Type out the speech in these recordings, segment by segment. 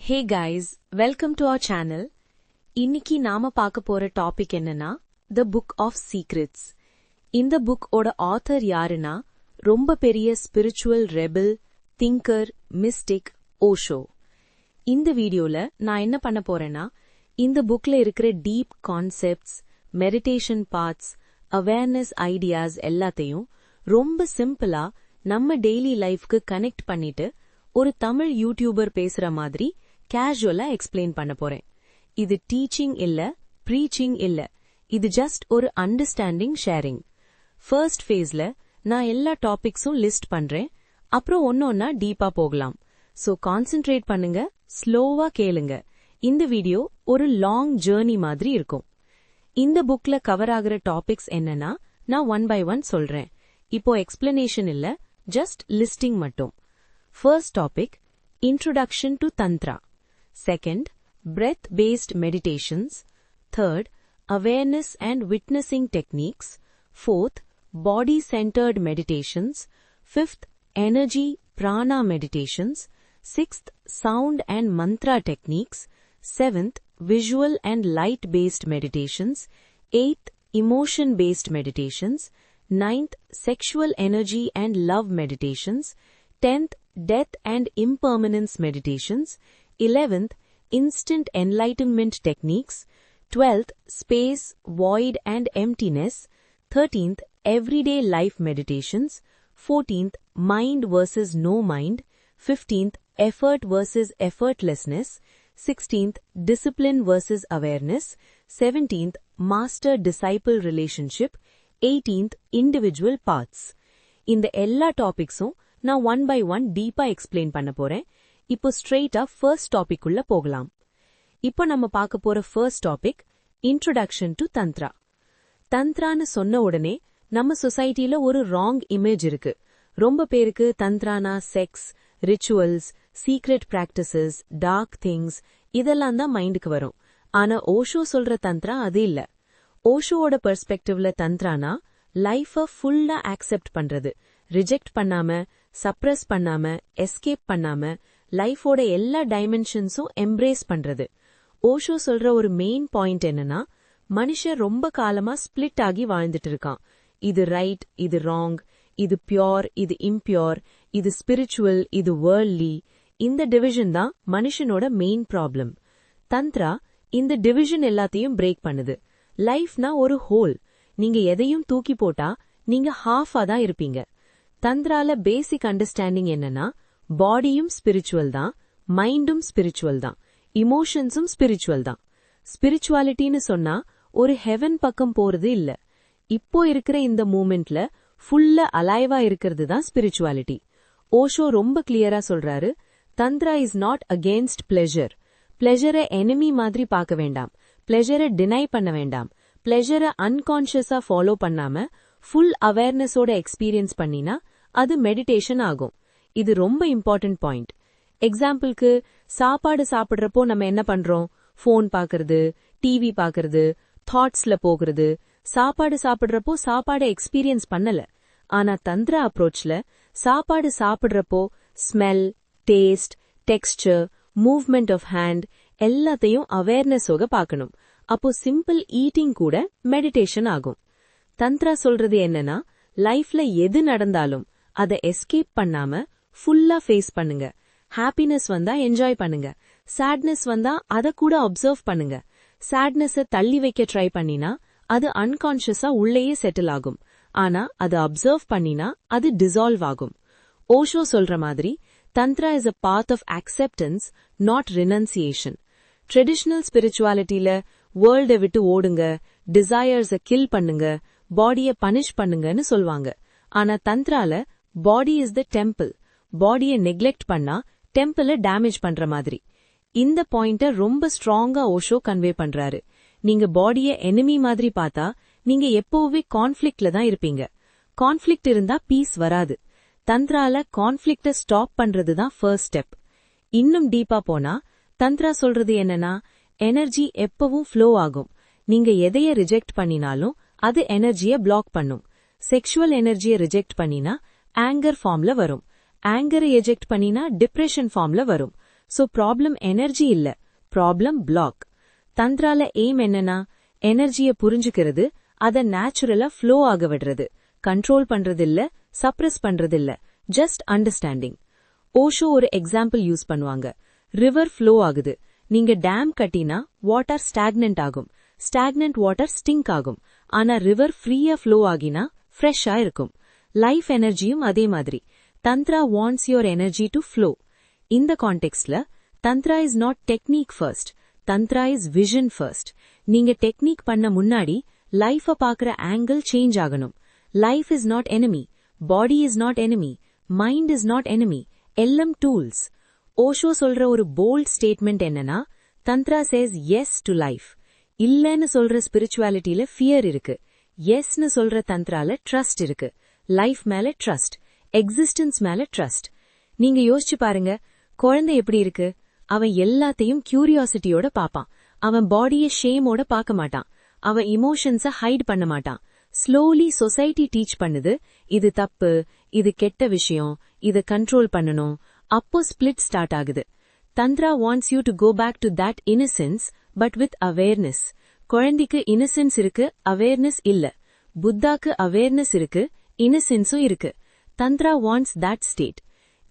Hey guys, welcome to our channel. இன்னைக்கு நாம பார்க்க போற டாபிக் என்னன்னா The Book of Secrets. இந்த புக் ஓட ஆத்தர் யாருன்னா ரொம்ப பெரிய spiritual rebel, thinker, mystic Osho. இந்த வீடியோல நான் என்ன பண்ண போறேன்னா இந்த புக்ல இருக்கிற deep concepts, meditation parts, awareness ideas எல்லாத்தையும் ரொம்ப சிம்பிளா நம்ம டெய்லி லைஃப்க்கு கனெக்ட் பண்ணிட்டு ஒரு தமிழ் யூடியூபர் பேசுற மாதிரி கேஷுவலா எக்ஸ்பிளைன் பண்ண போறேன். இது டீச்சிங் இல்ல, ப்ரீச்சிங் இல்ல, இது ஜஸ்ட் ஒரு அண்டர்ஸ்டாண்டிங் ஷேரிங். ஃபர்ஸ்ட் ஃபேஸ்ல நான் எல்லா டாபிக்ஸும் லிஸ்ட் பண்றேன், அப்புறம் ஒன்னொன்னா டீப்பா போகலாம். சோ கான்சென்ட்ரேட் பண்ணுங்க, ஸ்லோவா கேளுங்க. இந்த வீடியோ ஒரு லாங் ஜர்னி மாதிரி இருக்கும். இந்த புக்ல கவர் ஆகிற டாபிக்ஸ் என்னன்னா நான் ஒன் பை ஒன் சொல்றேன். இப்போ எக்ஸ்பிளனேஷன் இல்ல, ஜஸ்ட் லிஸ்டிங் மட்டும். First topic, Introduction to Tantra. Second, breath-based meditations. Third, awareness and witnessing techniques. Fourth, body-centered meditations. Fifth, energy prana meditations. Sixth, sound and mantra techniques. Seventh, visual and light-based meditations. Eighth, emotion-based meditations. Ninth, sexual energy and love meditations. 10th, death and impermanence meditations. 11th, instant enlightenment techniques. 12th, space, void and emptiness. 13th, everyday life meditations. 14th, mind versus no mind. 15th, effort versus effortlessness. 16th, discipline versus awareness. 17th, master-disciple relationship. 18th, individual paths. இந்த எல்லா டாபிக்ஸும் நான் one by one டீப்பா explain பண்ண போறேன். இப்போ ஸ்ட்ரெயிட்டா first topic உள்ள போகலாம். இப்போ நம்ம பார்க்க போற first topic, introduction to Tantra. தந்த்ரான்னு சொன்ன உடனே நம்ம சொசைட்டில ஒரு ராங் இமேஜ் இருக்கு. ரொம்ப பேருக்கு தந்த்ரானா sex, rituals, secret practices, dark things இதெல்லாம் தான் மைண்டுக்கு வரும். ஆனா ஓஷோ சொல்ற தந்த்ரா அது இல்ல. ஓஷோவோட பெர்ஸ்பெக்டிவ்ல தந்த்ரானா லைஃப ஃபுல்லா ஆக்செப்ட் பண்றது, ரிஜெக்ட் பண்ணாம, சப்ரஸ் பண்ணாம, எஸ்கேப் பண்ணாம, லைஃபோட எல்லா டைமென்ஷன்ஸும் எம்ப்ரேஸ் பண்றது. ஓஷோ சொல்ற ஒரு மெயின் பாயிண்ட் என்னன்னா, மனுஷன் ரொம்ப காலமா ஸ்பிளிட் ஆகி வாழ்ந்துட்டு இருக்கான். இது ரைட், இது ராங், இது பியோர், இது இம்பியோர், இது ஸ்பிரிச்சுவல், இது வேர்ல்ட்லி. இந்த டிவிஷன் தான் மனுஷனோட மெயின் ப்ராப்ளம். தந்த்ரா இந்த டிவிஷன் எல்லாத்தையும் பிரேக் பண்ணுது. லைஃப்னா ஒரு ஹோல். நீங்க எதையும் தூக்கி போட்டா நீங்க ஹாஃபா தான் இருப்பீங்க. தந்த்ரால பேசிக் அண்டர்ஸ்டாண்டிங் என்னன்னா, பாடியும் ஸ்பிரிச்சுவல் தான், மைண்டும் ஸ்பிரிச்சுவல் தான், இமோஷன்ஸும் ஸ்பிரிச்சுவல் தான். ஸ்பிரிச்சுவாலிட்டின்னு சொன்னா ஒரு ஹெவன் பக்கம் போறது இல்ல. இப்போ இருக்கிற இந்த மூமெண்ட்ல ஃபுல்லா அலைவா இருக்கிறது தான் ஸ்பிரிச்சுவாலிட்டி. ஓஷோ ரொம்ப கிளியரா சொல்றாரு, tantra is not against pleasure. பிளெஷரை எனிமி மாதிரி பார்க்க வேண்டாம், பிளெஷரை டினை பண்ண வேண்டாம். பிளெஷரை அன்கான்ஷியஸா ஃபாலோ பண்ணாம ஃபுல் அவேர்னஸோட எக்ஸ்பீரியன்ஸ் பண்ணினா அது மெடிடேஷன் ஆகும். இது ரொம்ப இம்பார்ட்டன்ட் பாயிண்ட். எக்ஸாம்பிளுக்கு, சாப்பாடு சாப்பிடுறப்போ நம்ம என்ன பண்றோம்? ஃபோன் பாக்குறது, டிவி பாக்குறது, தாட்ஸ்ல போகிறது. சாப்பாடு சாப்பிடுறப்போ சாப்பாடை எக்ஸ்பீரியன்ஸ் பண்ணல. ஆனா தந்த்ரா அப்ரோச்ல சாப்பாடு சாப்பிடுறப்போ smell, taste, texture, movement of hand எல்லாத்தையும் அவேர்னஸோக பார்க்கணும். அப்போ சிம்பிள் ஈட்டிங் கூட மெடிடேஷன் ஆகும். தந்த்ரா சொல்றது என்னன்னா, லைஃப்ல எது நடந்தாலும் அதை எஸ்கேப் பண்ணாம ஃபுல்லா ஃபேஸ் பண்ணுங்க. ஹாப்பினஸ் வந்தா என்ஜாய் பண்ணுங்க, சேட்னஸ் வந்தா அத கூட அப்சர்வ் பண்ணுங்க. சேட்னஸ தள்ளி வைக்க ட்ரை பண்ணினா அது அன்கான்ஷியஸா உள்ளேயே செட்டில் ஆகும். ஆனா அது அப்சர்வ் பண்ணினா அது டிசால்வ் ஆகும். ஓஷோ சொல்ற மாதிரி tantra is a path of acceptance, not renunciation. Traditional ஸ்பிரிச்சுவாலிட்டியில வேர்ல்ட விட்டு ஓடுங்க, டிசையர்ஸ கில் பண்ணுங்க, பாடிய பனிஷ் பண்ணுங்கன்னு சொல்வாங்க. ஆனா தந்த்ரால பாடி இஸ் த டெம்பிள். பாடிய நெக்லெக்ட் பண்ணா டெம்பிள டேமேஜ் பண்ற மாதிரி. இந்த பாயிண்ட ரொம்ப ஸ்ட்ராங்கா ஓஷோ கன்வே பண்றாரு. நீங்க பாடிய எனிமி மாதிரி பார்த்தா நீங்க எப்பவுமே கான்ஃபிளிக்ட்ல தான் இருப்பீங்க. கான்ஃபிளிக்ட் இருந்தா பீஸ் வராது. தந்த்ரால கான்ஃபிளிக்ட ஸ்டாப் பண்றது தான் ஃபர்ஸ்ட் ஸ்டெப். இன்னும் டீப்பா போனா தந்த்ரா சொல்றது என்னன்னா, எனர்ஜி எப்பவும் ஃப்ளோ ஆகும். நீங்க எதைய ரிஜெக்ட் பண்ணினாலும் அது எனர்ஜிய பிளாக் பண்ணும். செக்ஷுவல் எனர்ஜிய ரிஜெக்ட் பண்ணினா ஆங்கர் ஃபார்ம்ல வரும். ஆங்கரை எஜெக்ட் பண்ணினா டிப்ரெஷன் ஃபார்ம்ல வரும். சோ ப்ராப்ளம் எனர்ஜி இல்ல, ப்ராப்ளம் பிளாக். தந்த்ரால எய்ம் என்னன்னா, எனர்ஜிய புரிஞ்சுக்கிறது, அத நேச்சுரலா ஃப்ளோ ஆக விடுறது, கண்ட்ரோல் பண்றதில்ல, சப்ரஸ் பண்றதில்ல, ஜஸ்ட் அண்டர்ஸ்டாண்டிங். ஓஷோ ஒரு எக்ஸாம்பிள் யூஸ் பண்ணுவாங்க. ரிவர் ஃப்ளோ ஆகுது, நீங்க டேம் கட்டினா வாட்டர் ஸ்டாக்னன்ட் ஆகும், ஸ்டாக்னன்ட் வாட்டர் ஸ்டிங்க் ஆகும். ஆனா ரிவர் ஃப்ரீயா ஃப்ளோ ஆகினா ஃப்ரெஷ்ஷா இருக்கும். லைஃப் எனர்ஜியும் அதே மாதிரி. Tantra wants your energy to flow. இந்த கான்டெக்ட்ல tantra is not technique first, tantra is vision first. நீங்க டெக்னிக் பண்ண முன்னாடி லைஃப பாக்குற ஆங்கிள் சேஞ்ச் ஆகணும். Life is not enemy, body is not enemy, mind is not enemy, எல்லாம் டூல்ஸ். ஓஷோ சொல்ற ஒரு போல்ட் ஸ்டேட்மெண்ட் என்னன்னா, tantra says yes to life. இல்லன்னு சொல்ற ஸ்பிரிச்சுவாலிட்டியில ஃபியர் இருக்கு, எஸ்னு சொல்ற தந்த்ரால ட்ரஸ்ட் இருக்கு. லைஃப் மேல ட்ரஸ்ட், எக்ஸிஸ்டன்ஸ் மேல ட்ரஸ்ட். நீங்க யோசிச்சு பாருங்க, குழந்தை எப்படி இருக்கு? அவன் எல்லாத்தையும் கியூரியாசிட்டியோட பாப்பான். அவன் பாடிய ஷேமோட பார்க்க மாட்டான். அவன் இமோஷன்ஸ ஹைட் பண்ண மாட்டான். ஸ்லோலி சொசைட்டி டீச் பண்ணுது, இது தப்பு, இது கெட்ட விஷயம், இத கண்ட்ரோல் பண்ணணும். அப்போ ஸ்பிளிட் ஸ்டார்ட் ஆகுது. Tantra wants you to go back to that innocence, but with awareness. குழந்தைக்கு இன்னசென்ஸ் இருக்கு, அவேர்னஸ் இல்ல. புத்தாக்கு அவேர்னஸ் இருக்கு, இன்னசென்ஸும் இருக்கு. Tantra wants that state.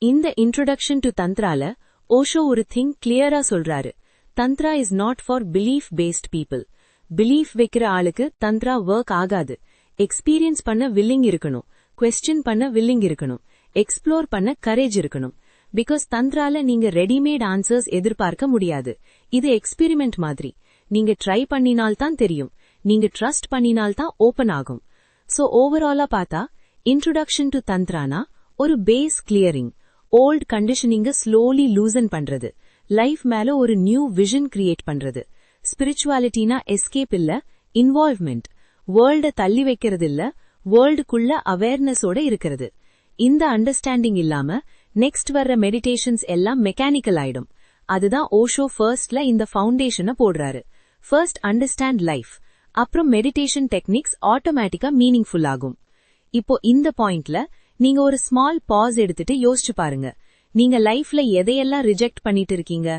இந்த இன்ட்ரோடக்ஷன் டு தந்த்ரால ஓஷோ ஒரு திங் கிளியரா சொல்றாரு. Tantra is not for belief based people. Belief வைக்கிற ஆளுக்கு தந்த்ரா ஒர்க் ஆகாது. எக்ஸ்பீரியன்ஸ் பண்ண வில்லிங் இருக்கணும், குவெஸ்டின் பண்ண வில்லிங் இருக்கணும், எக்ஸ்ப்ளோர் பண்ண கரேஜ் இருக்கணும். பிகாஸ் தந்த்ரால நீங்க ரெடிமேட் ஆன்சர்ஸ் எதிர்பார்க்க முடியாது. இது எக்ஸ்பெரிமெண்ட் மாதிரி. நீங்க ட்ரை பண்ணினால்தான் தெரியும், நீங்க ட்ரஸ்ட் பண்ணினால்தான் ஓபன் ஆகும். சோ ஓவராலா பார்த்தா இன்ட்ரோடக்ஷன் டு தந்த்ரானா ஒரு பேஸ் கிளியரிங், ஓல்ட் கண்டிஷனிங்க ஸ்லோலி லூசன் பண்றது, லைஃப் மேல ஒரு நியூ விஷன் கிரியேட் பண்றது. ஸ்பிரிச்சுவாலிட்டினா எஸ்கேப் இல்ல, இன்வால்வ்மெண்ட். வேர்ல்ட தள்ளி வைக்கிறது இல்ல, வேர்ல்டுக்குள்ள அவேர்னஸோட இருக்கிறது. இந்த அண்டர்ஸ்டாண்டிங் இல்லாம நெக்ஸ்ட் வர்ற மெடிடேஷன்ஸ் எல்லாம் மெக்கானிக்கல் ஆயிடும். அதுதான் ஓஷோ ஃபர்ஸ்ட்ல இந்த ஃபவுண்டேஷனை போடுறாரு. ஃபர்ஸ்ட் அண்டர்ஸ்டாண்ட் லைஃப், அப்புறம் மெடிடேஷன் டெக்னிக்ஸ் ஆட்டோமேட்டிக்கா மீனிங்ஃபுல் ஆகும். இப்போ இந்த பாயிண்ட்ல நீங்க ஒரு ஸ்மால் பாஸ் எடுத்துட்டு யோசிச்சு பாருங்க. நீங்க லைஃப்ல எதையெல்லாம் ரிஜெக்ட் பண்ணிட்டு இருக்கீங்க?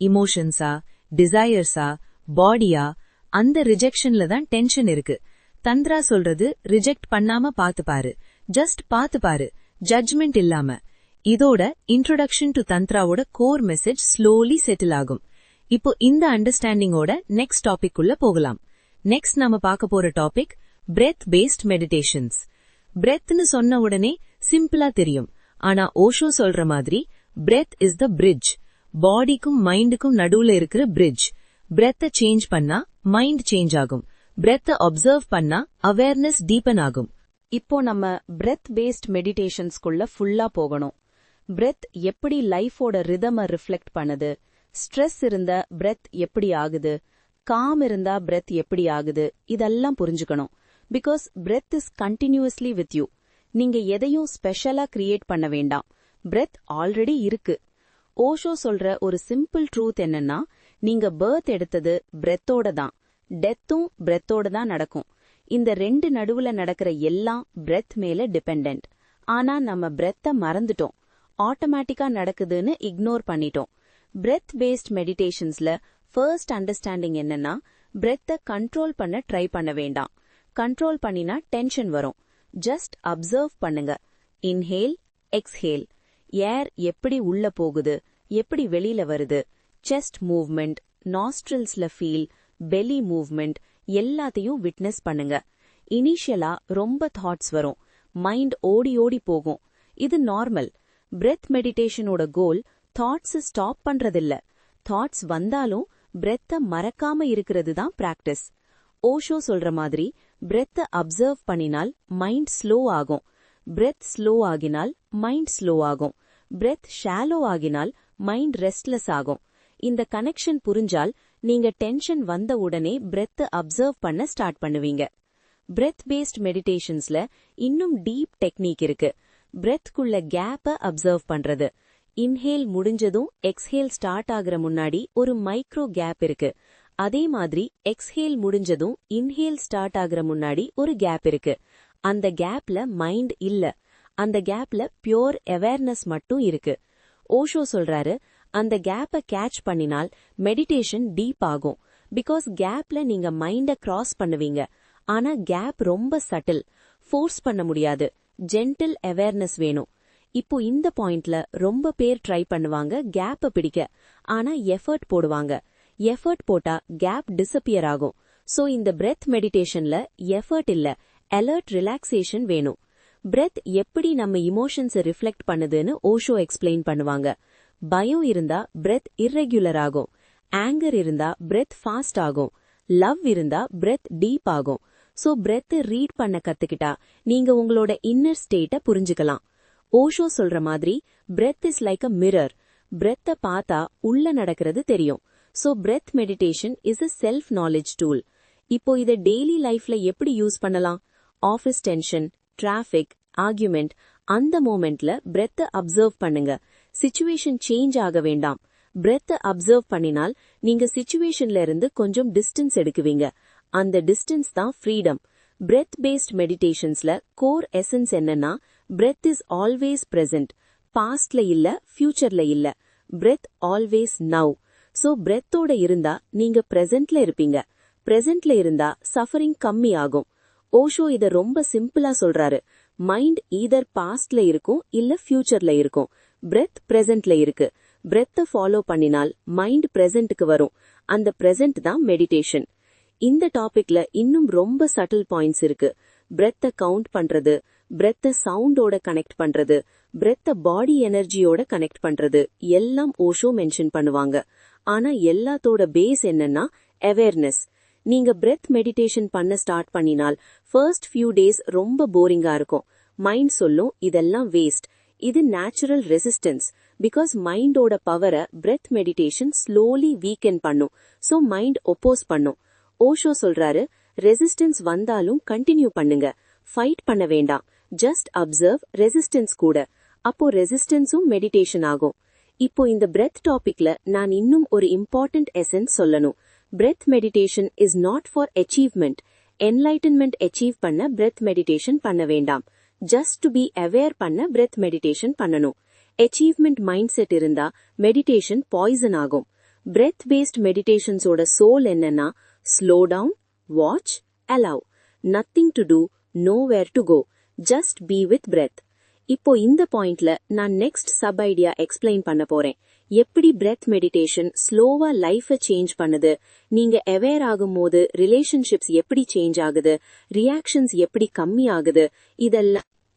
இமோஷன்ஸா, டிசையர்ஸா, பாடியா? அந்த ரிஜெக்ஷன்ல தான் டென்ஷன் இருக்கு. தந்த்ரா சொல்றது ரிஜெக்ட் பண்ணாம பாத்து பாரு, ஜஸ்ட் பாத்து பாரு, ஜட்ஜ்மெண்ட் இல்லாம. இதோட இன்ட்ரோடக்ஷன் டு தந்த்ராவோட கோர் மெசேஜ் ஸ்லோலி செட்டில் ஆகும். இப்போ இந்த அண்டர்ஸ்டாண்டிங்கோட நெக்ஸ்ட் டாபிக் உள்ள போகலாம். நெக்ஸ்ட் நாம பார்க்க போற டாபிக் பிரெத் பேஸ்ட் மெடிடேஷன்ஸ். பிரெத்னு சொன்ன உடனே சிம்பிளா தெரியும். ஆனா ஓஷோ சொல்ற மாதிரி பிரெத் இஸ் த பிரிட்ஜ். பாடிக்கும் மைண்டுக்கும் நடுவுல இருக்கிற பிரிட்ஜ். பிரெத்த சேஞ்ச் பண்ணா மைண்ட் சேஞ்ச் ஆகும். பிரெத்த அப்சர்வ் பண்ணா அவேர்னஸ் டீப்பன் ஆகும். இப்போ நம்ம பிரெத் பேஸ்ட் மெடிடேஷன்ஸ்குள்ள ஃபுல்லா போகணும். பிரெத் எப்படி லைஃபோட ரிதம ரிஃப்ளெக்ட் பண்ணுது, ஸ்ட்ரெஸ் இருந்த பிரெத் எப்படி ஆகுது, காம் இருந்தா பிரெத் எப்படி ஆகுது, இதெல்லாம் புரிஞ்சுக்கணும். Because breath is continuously with you. நீங்க எதையும் ஸ்பெஷலா கிரியேட் பண்ண வேண்டாம். பிரெத் ஆல்ரெடி இருக்கு. ஓஷோ சொல்ற ஒரு சிம்பிள் ட்ரூத் என்னன்னா, நீங்க பர்த் எடுத்தது பிரெத்தோட தான், டெத்தும் பிரெத்தோட தான் நடக்கும். இந்த ரெண்டு நடுவுல நடக்கிற எல்லாம் பிரெத் மேல டிபெண்டன்ட். ஆனா நம்ம பிரெத்த மறந்துட்டோம், ஆட்டோமேட்டிக்கா நடக்குதுன்னு இக்னோர் பண்ணிட்டோம். பிரெத் பேஸ்ட் மெடிடேஷன்ஸ்ல ஃபர்ஸ்ட் அண்டர்ஸ்டாண்டிங் என்னன்னா, பிரெத்த கண்ட்ரோல் பண்ண ட்ரை பண்ண வேண்டாம். கண்ட்ரோல் பண்ணினா டென்ஷன் வரும். ஜஸ்ட் அப்சர்வ் பண்ணுங்க. Inhale, exhale. ஏர் எப்படி உள்ள போகுது, எப்படி வெளியில வருது, செஸ்ட் மூவ்மெண்ட், நாஸ்ட்ரில்ஸ்ல ஃபீல், பெலி மூவ்மெண்ட் எல்லாத்தையும் விட்னஸ் பண்ணுங்க. இனிஷியலா ரொம்ப தாட்ஸ் வரும், மைண்ட் ஓடி ஓடி போகும். இது நார்மல். பிரெத் மெடிடேஷனோட கோல் தாட்ஸ் ஸ்டாப் பண்றதில்ல. தாட்ஸ் வந்தாலும் பிரெத்த மறக்காம இருக்கிறது தான் பிராக்டிஸ். ஓஷோ சொல்ற மாதிரி பிரெத்த அப்சர்வ் பண்ணினால் மைண்ட் ஸ்லோ ஆகும். பிரெத் ஸ்லோ ஆகினால் மைண்ட் ஸ்லோ ஆகும். பிரெத் ஷாலோ ஆகினால் மைண்ட் ரெஸ்ட்லெஸ் ஆகும். இந்த கனெக்ஷன் புரிஞ்சால் நீங்க டென்ஷன் வந்த உடனே பிரெத் அப்சர்வ் பண்ண ஸ்டார்ட் பண்ணுவீங்க. பிரெத் பேஸ்ட் மெடிடேஷன்ஸ்ல இன்னும் டீப் டெக்னிக் இருக்கு. பிரெத்குள்ள கேப்ப அப்சர்வ் பண்றது. இன்ஹேல் முடிஞ்சதும் எக்ஸ்ஹேல் ஸ்டார்ட் ஆகுற முன்னாடி ஒரு மைக்ரோ கேப் இருக்கு. அதே மாதிரி எக்ஸ்ஹேல் முடிஞ்சதும் இன்ஹேல் ஸ்டார்ட் ஆகுற முன்னாடி ஒரு கேப் இருக்கு. அந்த கேப்ல மைண்ட் இல்ல, அந்த கேப்ல பியோர் அவேர்னஸ் மட்டும் இருக்கு. ஓஷோ சொல்றாரு, அந்த கேப்பை கேட்ச் பண்ணினால் மெடிடேஷன் டீப் ஆகும். பிகாஸ் கேப்ல நீங்க மைண்ட கிராஸ் பண்ணுவீங்க. ஆனா கேப் ரொம்ப சட்டில், ஃபோர்ஸ் பண்ண முடியாது. ஜென்டில் அவேர்னஸ் வேணும். இப்போ இந்த பாயிண்ட்ல ரொம்ப பேர் ட்ரை பண்ணுவாங்க கேப்ப பிடிக்க. ஆனா எஃபர்ட் போடுவாங்க. எஃபர்ட் போட்டா கேப் டிஸப்பியர் ஆகும். சோ இந்த பிரெத் மெடிடேஷன்ல எஃபர்ட் இல்ல, அலர்ட் ரிலாக்ஸேஷன் வேணும். பிரெத் எப்படி நம்ம இமோஷன்ஸை ரிஃப்ளெக்ட் பண்ணுதுன்னு ஓஷோ எக்ஸ்பிளைன் பண்ணுவாங்க. பயம் இருந்தா பிரெத் இர்ரெகுலர் ஆகும். ஆங்கர் இருந்தா பிரெத் ஃபாஸ்ட் ஆகும். லவ் இருந்தா பிரெத் டீப் ஆகும். சோ பிரெத் ரீட் பண்ண கத்துக்கிட்டா நீங்க உங்களோட இன்னர் ஸ்டேட்ட புரிஞ்சுக்கலாம். ஓஷோ சொல்ற மாதிரி breath is like a mirror. பிரெத்த பார்த்தா உள்ள நடக்கிறது தெரியும். So breath meditation is a self knowledge tool. இப்போ இதை டெய்லி லைஃப்ல எப்படி யூஸ் பண்ணலாம்? ஆஃபீஸ் டென்ஷன், டிராபிக், ஆர்குமெண்ட், அந்த மோமெண்ட்ல பிரெத்த அப்சர்வ் பண்ணுங்க. சிச்சுவேஷன் சேஞ்ச் ஆக வேண்டாம். பிரெத்த அப்சர்வ் பண்ணினால் நீங்க சிச்சுவேஷன்ல இருந்து கொஞ்சம் டிஸ்டன்ஸ் எடுக்குவீங்க. அந்த டிஸ்டன்ஸ் தான் ஃப்ரீடம். பிரெத் பேஸ்ட் மெடிடேஷன்ஸ்ல கோர் எசன்ஸ் என்னன்னா, பிரெத் இஸ் ஆல்வேஸ் பிரசன்ட். பாஸ்ட்ல இல்ல, ஃபியூச்சர்ல இல்ல. Breath always now. சோ பிரெத்தோட இருந்தா நீங்க பிரசன்ட்ல இருப்பீங்க. பிரசன்ட்ல இருந்தா சஃபரிங் கம்மி ஆகும். ஓஷோ இத ரொம்ப சிம்பிளா சொல்றாரு. மைண்ட் ஈதர் பாஸ்ட்ல இருக்கும் இல்ல ஃபியூச்சர்ல இருக்கும். பிரெத் பிரசன்ட்ல இருக்கு. பிரெத்த ஃபாலோ பண்ணினால் மைண்ட் பிரசன்ட்க்கு வரும். அந்த பிரசன்ட் தான் மெடிடேஷன். இந்த டாபிக்ல இன்னும் ரொம்ப சட்டில் பாயிண்ட்ஸ் இருக்கு. பிரெத்த கவுண்ட் பண்றது, பிரெத்த சவுண்டோட கனெக்ட் பண்றது, பிரெத்த பாடி எனர்ஜியோட கனெக்ட் பண்றது எல்லாம் ஓஷோ மென்ஷன் பண்ணுவாங்க. ஆனா எல்லாத்தோட பேஸ் என்னன்னா அவேர்னஸ். நீங்க பிரெத் மெடிடேஷன் பண்ண ஸ்டார்ட் பண்ணினால் ஃபர்ஸ்ட் ஃபியூ டேஸ் ரொம்ப போரிங்கா இருக்கும். மைண்ட் சொல்லும் இதெல்லாம் வேஸ்ட். இது நேச்சுரல் ரெசிஸ்டன்ஸ். பிகாஸ் மைண்டோட பவரை பிரெத் மெடிடேஷன் ஸ்லோலி வீக்கென் பண்ணும். சோ மைண்ட் ஒப்போஸ் பண்ணும். ஓஷோ சொல்றாரு, ரெசிஸ்டன்ஸ் வந்தாலும் கண்டினியூ பண்ணுங்க. ஃபைட் பண்ண வேண்டாம். ஜஸ்ட் அப்சர்வ் ரெசிஸ்டன்ஸ் கூட. அப்போ ரெசிஸ்டன்ஸும் மெடிடேஷன் ஆகும். இப்போ இந்த பிரெத் டாபிக்ல நான் இன்னும் ஒரு இம்பார்ட்டன்ட் எசன்ஸ் சொல்லணும். Breath meditation is not for achievement. Enlightenment achieve பண்ண பிரெத் மெடிடேஷன் பண்ண வேண்டாம். ஜஸ்ட் டு பி அவேர் பண்ண பிரெத் மெடிடேஷன் பண்ணணும். அச்சீவ்மெண்ட் மைண்ட் செட் இருந்தா மெடிடேஷன் பாய்சன் ஆகும். பிரெத் பேஸ்ட் மெடிடேஷன்ஸோட சோல் என்னன்னா, slow down, watch, allow. Nothing to do, nowhere to go. Just be with breath. இப்போ இந்த பாயிண்ட்ல நான் நெக்ஸ்ட் சப் ஐடியா எக்ஸ்பிளைன் பண்ண போறேன். எப்படி பிரெத் மெடிடேஷன் ஸ்லோவா லைஃப சேஞ்ச் பண்ணுது, நீங்க அவேர் ஆகும் போது ரிலேஷன்ஷிப்ஸ் எப்படி சேஞ்ச் ஆகுது, ரியாக்ஷன்ஸ் எப்படி கம்மி ஆகுது,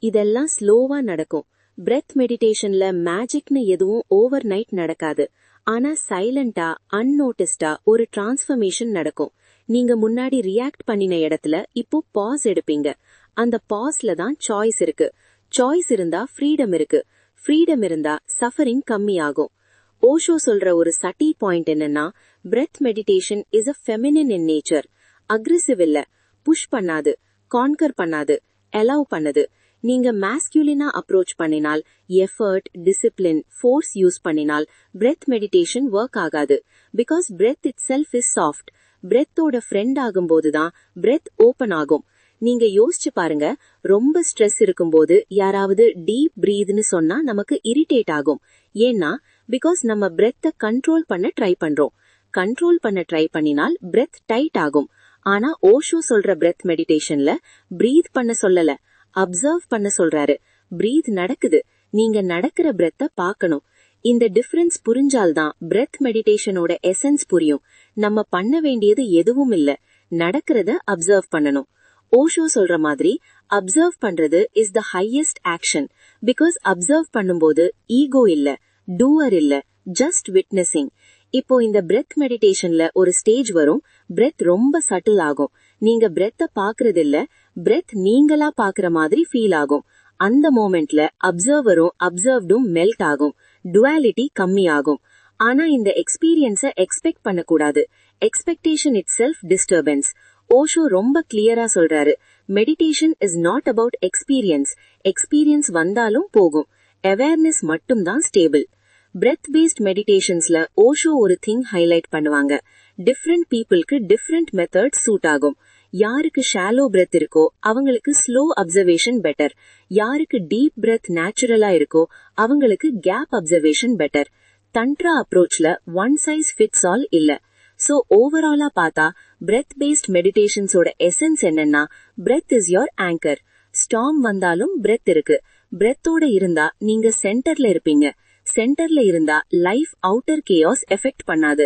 இதெல்லாம் ஸ்லோவா நடக்கும். பிரெத் மெடிடேஷன்ல மேஜிக்னு எதுவும் ஓவர் நைட் நடக்காது. ஆனா சைலண்டா, அன்னோட்டிஸ்டா ஒரு டிரான்ஸ்ஃபர்மேஷன் நடக்கும். நீங்க முன்னாடி ரியாக்ட் பண்ணின இடத்துல இப்போ பாஸ் எடுப்பீங்க. அந்த பாஸ்ல தான் சாய்ஸ் இருக்கு. சாய்ஸ் இருந்தா ஃப்ரீடம் இருக்கு. ஃப்ரீடம் இருந்தா சஃபரிங் கம்மி ஆகும். ஓஷோ சொல்ற ஒரு சட்டில் பாயிண்ட் என்னன்னா, breath meditation is a feminine in nature. Aggressive இல்ல, புஷ் பண்ணாது, கான்கர் பண்ணாது, அலவ் பண்ணுது. நீங்க மாஸ்குலினா அப்ரோச் பண்ணினால், எஃபர்ட், டிசிப்ளின், ஃபோர்ஸ் யூஸ் பண்ணினால் பிரெத் மெடிடேஷன் ஒர்க் ஆகாது. Because breath itself is soft. பிரெத்தோட ஃப்ரெண்ட் ஆகும்போதுதான் பிரெத் ஓபன் ஆகும். நீங்க யோசிச்சு பாருங்க, ரொம்ப ஸ்ட்ரெஸ் இருக்கும்போது யாராவது டீப் பிரீத்னு சொன்னா நமக்கு இரிட்டேட் ஆகும். ஏன்னா பிகாஸ் நம்ம பிரெத்த கண்ட்ரோல் பண்ண ட்ரை பண்றோம். கண்ட்ரோல் பண்ண ட்ரை பண்ணினால் பிரெத் டைட் ஆகும். ஆனா ஓஷோ சொல்ற பிரெத் மெடிடேஷன்ல பிரீத் பண்ண சொல்லல, அப்சர்வ் பண்ண சொல்றாரு. பிரீத் நடக்குது, நீங்க நடக்கிற பிரெத்த பாக்கணும். இந்த டிஃபரன்ஸ் புரிஞ்சால்தான் பிரெத் மெடிடேஷனோட எசன்ஸ் புரியும். நம்ம பண்ண வேண்டியது எதுவும் இல்ல, நடக்கிறத அப்சர்வ் பண்ணணும். ஓஷோ சொல்ற மாதிரி அப்சர்வ் பண்றது is the highest action. Because observe பண்ணும்போது ஈகோ இல்ல, டூவர் இல்ல, ஜஸ்ட் விட்னஸிங். இப்போ இந்த பிரெத் மெடிடேஷன்ல ஒரு ஸ்டேஜ் வரும். பிரெத் ரொம்ப சட்டில் ஆகும். நீங்க பிரெத்த பாக்குறது இல்ல, பிரெத் நீங்களா பாக்குற மாதிரி ஃபீல் ஆகும். அந்த மோமெண்ட்ல அப்சர்வரும் அப்சர்வ்டும் மெல்ட் ஆகும். டுவாலிட்டி கம்மி ஆகும். ஆனா இந்த எக்ஸ்பீரியன்ஸ எக்ஸ்பெக்ட் பண்ணக்கூடாது. Expectation itself disturbance. Osho ரொம்ப கிளியரா சொல்றாரு, meditation is not about experience. Experience வந்தாலும் போகும், அவேர்னஸ் மட்டும் தான் ஸ்டேபிள். பிரெத் பேஸ்ட் மெடிடேஷன்ஸ்ல ஓஷோ ஒரு திங் ஹைலைட் பண்ணுவாங்க. டிஃப்ரெண்ட் பீப்புளுக்கு டிஃப்ரெண்ட் மெத்தட் சூட் ஆகும். யாருக்கு ஷாலோ பிரெத் இருக்கோ அவங்களுக்கு ஸ்லோ அப்சர்வேஷன் பெட்டர். யாருக்கு டீப் பிரெத் நேச்சுரலா இருக்கோ அவங்களுக்கு கேப் அப்சர்வேஷன் பெட்டர். தந்த்ரா அப்ரோச்ல ஒன் சைஸ் ஃபிட்ஸ் ஆல் இல்ல. சோ ஓவராலா பார்த்தா பிரெத் பேஸ்ட் மெடிடேஷன்ஸோட எசன்ஸ் என்னன்னா, breath is your anchor. Storm வந்தாலும் பிரெத் இருக்கு. பிரெத்தோட இருந்தா நீங்க சென்டர்ல இருப்பீங்க. சென்டர்ல இருந்தா லைஃப் அவுட்டர் கேயாஸ் எஃபெக்ட் பண்ணாது.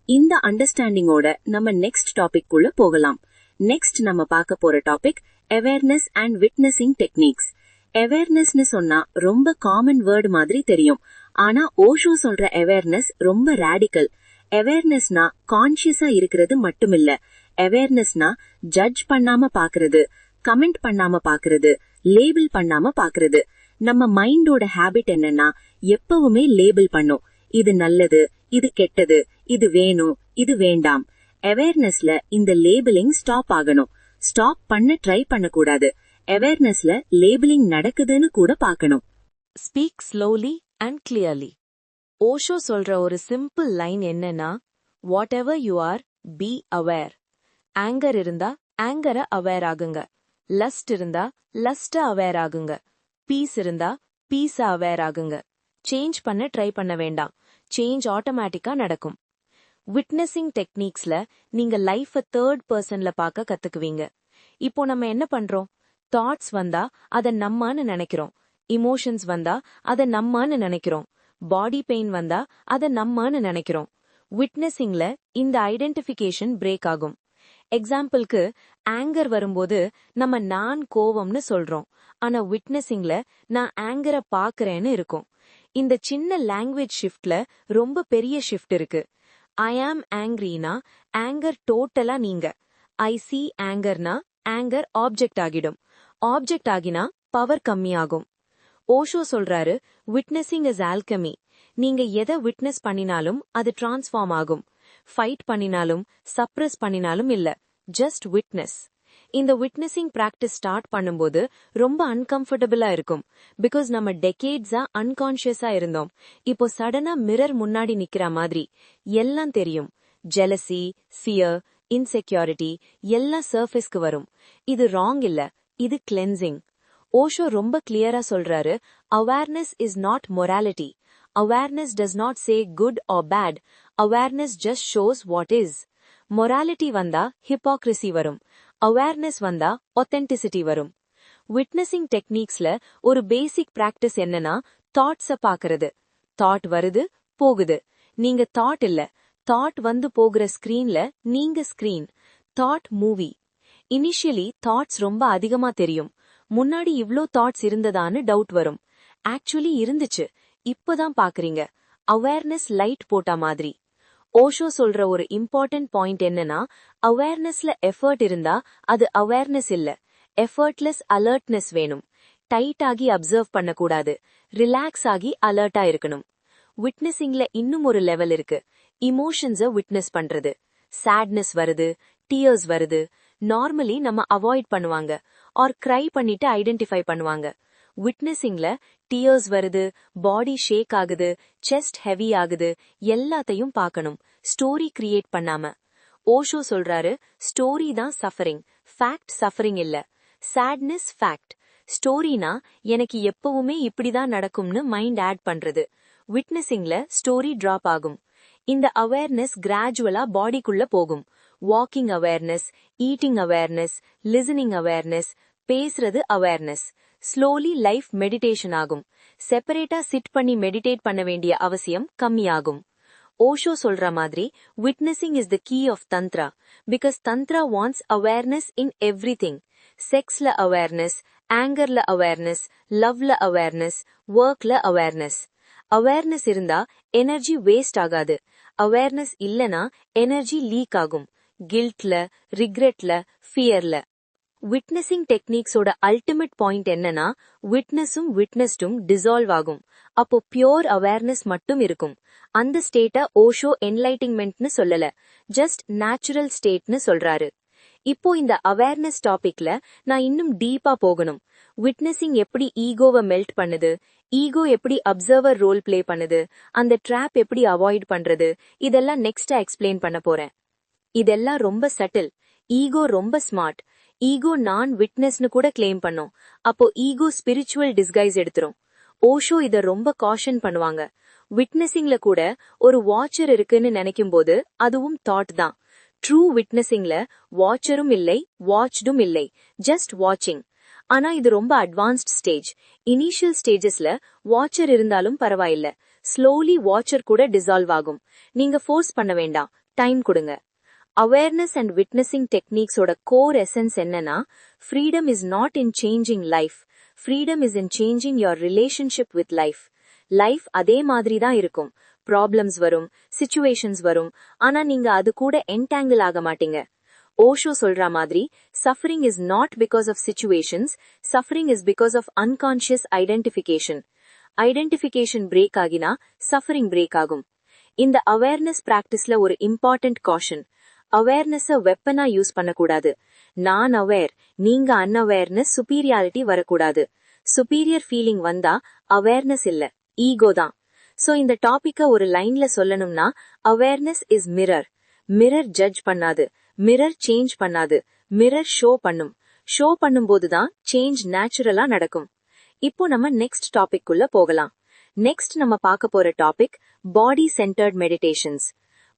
இந்த அண்டர்ஸ்டாண்டிங்கோட நம்ம நெக்ஸ்ட் டாபிக் குள்ள போகலாம். நெக்ஸ்ட் நம்ம பார்க்க போற topic awareness and witnessing techniques. அவேர்னஸ்னு சொன்னா ரொம்ப காமன் வேர்டு மாதிரி தெரியும். ஆனா ஓஷோ சொல்ற அவேர்னஸ் ரொம்ப ரேடிக்கல். அவேர்னஸ்னா கான்ஷியஸா இருக்கிறது மட்டுமில்ல. அவேர்னஸ்னா ஜட்ஜ் பண்ணாம பாக்குறது, கமெண்ட் பண்ணாம பாக்குறது, லேபிள் பண்ணாம பாக்குறது. நம்ம மைண்டோட ஹேபிட் என்னன்னா, எப்பவுமே லேபிள் பண்ணும். இது நல்லது, இது கெட்டது, இது வேணும், இது வேண்டாம். அவேர்னஸ்ல இந்த லேபிளிங் ஸ்டாப் ஆகணும். ஸ்டாப் பண்ண ட்ரை பண்ணக்கூடாது. அவேர்னஸ்ல லேபிளிங் நடக்குதுன்னு கூட பார்க்கணும். Speak slowly and clearly. Osho சொல்ற ஒரு சிம்பிள் லைன் என்னன்னா, whatever you are, be aware. Anger இருந்தா ஆங்கரை அவேர் ஆகுங்க. லஸ்ட் இருந்தா லஸ்ட அவேர் ஆகுங்க. பீஸ் இருந்தா பீஸ அவேர் ஆகுங்க. சேஞ்ச் பண்ண ட்ரை பண்ண வேண்டாம். சேஞ்ச் ஆட்டோமேட்டிக்கா நடக்கும். விட்னஸிங் டெக்னிக்ஸ்ல நீங்க லைஃப தேர்ட் பர்சன்ல பார்க்க கத்துக்குவீங்க. இப்போ நம்ம என்ன பண்றோம்? தாட்ஸ் வந்தா அத நம்மான்னு நினைக்கிறோம். இமோஷன்ஸ் வந்தா அத நம்மான்னு நினைக்கிறோம். பாடி பெயின் வந்தா அத நம்மான்னு நினைக்கிறோம். விட்னஸிங்ல இந்த ஐடென்டிஃபிகேஷன் பிரேக் ஆகும். எக்ஸாம்பிளுக்கு, ஆங்கர் வரும்போது நம்ம நான் கோவம்னு சொல்றோம். ஆனா விட்னஸிங்ல நான் ஆங்கரை பாக்குறேன்னு இருக்கும். இந்த சின்ன லாங்குவேஜ் ஷிஃப்ட்ல ரொம்ப பெரிய ஷிஃப்ட் இருக்கு. ஐ ஆம் ஆங்க்ரினா ஆங்கர் டோட்டலா நீங்க. ஐ சி ஆங்கர்னா ஆங்கர் ஆப்ஜெக்ட் ஆகிடும். ஆப்ஜெக்ட் ஆகினா பவர் கம்மியாகும். ஓஷோ சொல்றாரு, விட்னஸிங் இஸ் ஆல்கமி. நீங்க எதை விட்னஸ் பண்ணினாலும் அது டிரான்ஸ்ஃபார்ம் ஆகும். ஃபைட் பண்ணினாலும் சப்ரஸ் பண்ணினாலும் இல்ல, ஜஸ்ட் விட்னஸ். இந்த விட்னஸிங் பிராக்டிஸ் ஸ்டார்ட் பண்ணும்போது ரொம்ப அன்கம்ஃபர்டபுளா இருக்கும். பிகாஸ் நம்ம டெகேட்ஸா அன்கான்ஷியஸா இருந்தோம். இப்போ சடனா மிரர் முன்னாடி நிக்கிற மாதிரி எல்லாம் தெரியும். ஜெலசி, ஃபியர், இன்செக்யூரிட்டி எல்லாம் சர்ஃபேஸ்க்கு வரும். இது ராங் இல்ல, இது கிளென்சிங். ஓஷோ ரொம்ப கிளியரா சொல்றாரு, awareness is not morality. Awareness does not say good or bad. Awareness just shows what is. Morality வந்தா ஹிப்போக்ரிசி வரும். அவேர்னஸ் வந்தா ஒத்தென்டிசிட்டி வரும். விட்னஸிங் டெக்னிக்ஸ்ல ஒரு பேசிக் பிராக்டிஸ் என்னன்னா, தாட்ஸ பாக்குறது. தாட் வருது, போகுது. நீங்க தாட் இல்ல. தாட் வந்து போகிற ஸ்கிரீன்ல நீங்க screen. Thought movie. Initially thoughts ரொம்ப அதிகமா தெரியும். முன்னாடி இவ்ளோ தாட்ஸ் இருந்ததான்னு டவுட் வரும். ஆக்சுவலி இருந்துச்சு, இப்பதான் பாக்குறீங்க. அவேர்னஸ் லைட் போட்ட மாதிரி. ஓஷோ சொல்ற ஒரு இம்பார்ட்டன்ட் பாயிண்ட் என்னன்னா, அவேர்னஸ்ல எஃபர்ட் இருந்தா அது அவேர்னஸ் இல்ல, எஃபர்ட்லெஸ் அலர்ட்னஸ் வேணும். டைட் ஆகி அப்சர்வ் பண்ணக்கூடாது. ரிலாக்ஸ் ஆகி அலர்ட்டா இருக்கணும். விட்னஸிங்ல இன்னும் ஒரு லெவல் இருக்கு. இமோஷன்ஸ விட்னஸ் பண்றது. சேட்னஸ் வருது, டியர்ஸ் வருது. நார்மலி நம்ம அவாய்ட் பண்ணுவாங்க ஆர் கிரை பண்ணிட்டு ஐடென்டிஃபை பண்ணுவாங்க. விட்னஸிங்ல டியர்ஸ் வருது, பாடி ஷேக் ஆகுது, செஸ்ட் ஹெவி ஆகுது, எல்லாத்தையும் பார்க்கணும். ஸ்டோரி கிரியேட் பண்ணாம. ஓஷோ சொல்றாரு, ஸ்டோரி தான் சஃபரிங், ஃபேக்ட் சஃபரிங் இல்ல. Sadness fact. ஸ்டோரினா எனக்கு எப்பவுமே இப்படிதான் நடக்கும்னு மைண்ட் ஆட் பண்றது. விட்னஸிங்ல ஸ்டோரி டிராப் ஆகும். இந்த அவேர்னஸ் கிராஜுவலா பாடிக்குள்ள போகும். Walking awareness, eating awareness, listening awareness, பேசுறது அவேர்னஸ். ஸ்லோலி லைஃப் மெடிடேஷன் ஆகும். செப்பரேட்டா சிட் பண்ணி மெடிடேட் பண்ண வேண்டிய அவசியம் கம்மியாகும். ஓஷோ சொல்ற மாதிரி, witnessing is the key of tantra. Because tantra wants awareness in everything. செக்ஸ்ல அவேர்னஸ், ஆங்கர்ல அவேர்னஸ், லவ்ல அவேர்னஸ், ஒர்க்ல அவேர்னஸ். அவேர்னஸ் இருந்தா எனர்ஜி வேஸ்ட் ஆகாது. அவேர்னஸ் இல்லனா எனர்ஜி லீக் ஆகும். கில்ட்ல, ரிக்ரெட்ல, ஃபியர்ல. விட்னஸிங் டெக்னிக்ஸோட அல்டிமேட் பாயிண்ட் என்னன்னா, விட்னஸும் விட்னஸ்டும் டிசால்வ் ஆகும். அப்போ பியோர் அவேர்னஸ் மட்டும் இருக்கும். அந்த ஸ்டேட்டா ஓஷோ என்லைட்டிங்மெண்ட்னு சொல்லல, ஜஸ்ட் நேச்சுரல் ஸ்டேட்னு சொல்றாரு. இப்போ இந்த அவேர்னஸ் டாபிக்ல நான் இன்னும் டீப்பா போகணும். விட்னஸிங் எப்படி ஈகோவை மெல்ட் பண்ணுது, ஈகோ எப்படி அப்சர்வர் ரோல் பிளே பண்ணுது, அந்த ட்ராப் எப்படி அவாய்ட் பண்றது, இதெல்லாம் நெக்ஸ்டா எக்ஸ்பிளைன் பண்ண போறேன். இதெல்லாம் ரொம்ப சட்டில். ஈகோ ரொம்ப ஸ்மார்ட். ஈகோ நான் விட்னஸ்னு கூட கிளைம் பண்ணோம். அப்போ ஈகோ ஸ்பிரிச்சுவல் டிஸ்கைஸ் எடுத்துரும். ஓஷோ இத ரொம்ப காஷன் பண்ணுவாங்க. விட்னஸிங்ல கூட ஒரு வாட்சர் இருக்குன்னு நினைக்கும்போது அதுவும் தாட் தான். ட்ரூ விட்னஸிங்ல வாட்சரும் இல்லை, வாட்ச்டும் இல்லை, ஜஸ்ட் வாட்சிங். ஆனா இது ரொம்ப அட்வான்ஸ்ட் ஸ்டேஜ். இனிஷியல் ஸ்டேஜஸ்ல வாட்சர் இருந்தாலும் பரவாயில்ல, ஸ்லோலி வாட்சர் கூட டிசால்வ் ஆகும். நீங்க ஃபோர்ஸ் பண்ண வேண்டாம், டைம் கொடுங்க. அவேர்னஸ் அண்ட் விட்னஸிங் டெக்னிக்ஸோட கோர் எசன்ஸ் என்னன்னா, freedom is not in changing life, freedom is in changing your relationship with life. Life அதே மாதிரி தான் இருக்கும். ப்ராப்ளம்ஸ் வரும், சிச்சுவேஷன்ஸ் வரும், ஆனா நீங்க அது கூட என்டாங்கிள் ஆக மாட்டீங்க. ஓஷோ சொல்ற மாதிரி, suffering is not because of situations, suffering is because of unconscious identification. Identification break ஆகினா சஃபரிங் பிரேக் ஆகும். இந்த அவேர்னஸ் பிராக்டிஸ்ல ஒரு இம்பார்ட்டன்ட் காஷன்: அவேர்னஸ வெப்பனா யூஸ் பண்ணக்கூடாது. நான் அவேர், நீங்க அன்அவேர்னஸ் சுப்பீரியாரிட்டி வரக்கூடாது. சுப்பீரியர் ஃபீலிங் வந்தா அவேர்னஸ் இல்ல, ஈகோ தான். சோ இந்த டாபிக்க ஒரு லைன்ல சொல்லணும்னா, awareness is mirror. Mirror judge பண்ணாது, மிரர் சேஞ்ச் பண்ணாது, மிரர் ஷோ பண்ணும். ஷோ பண்ணும்போதுதான் சேஞ்ச் நேச்சுரலா நடக்கும். இப்போ நம்ம நெக்ஸ்ட் டாபிக் குள்ள போகலாம். நெக்ஸ்ட் நம்ம பார்க்க போற topic body centred meditations.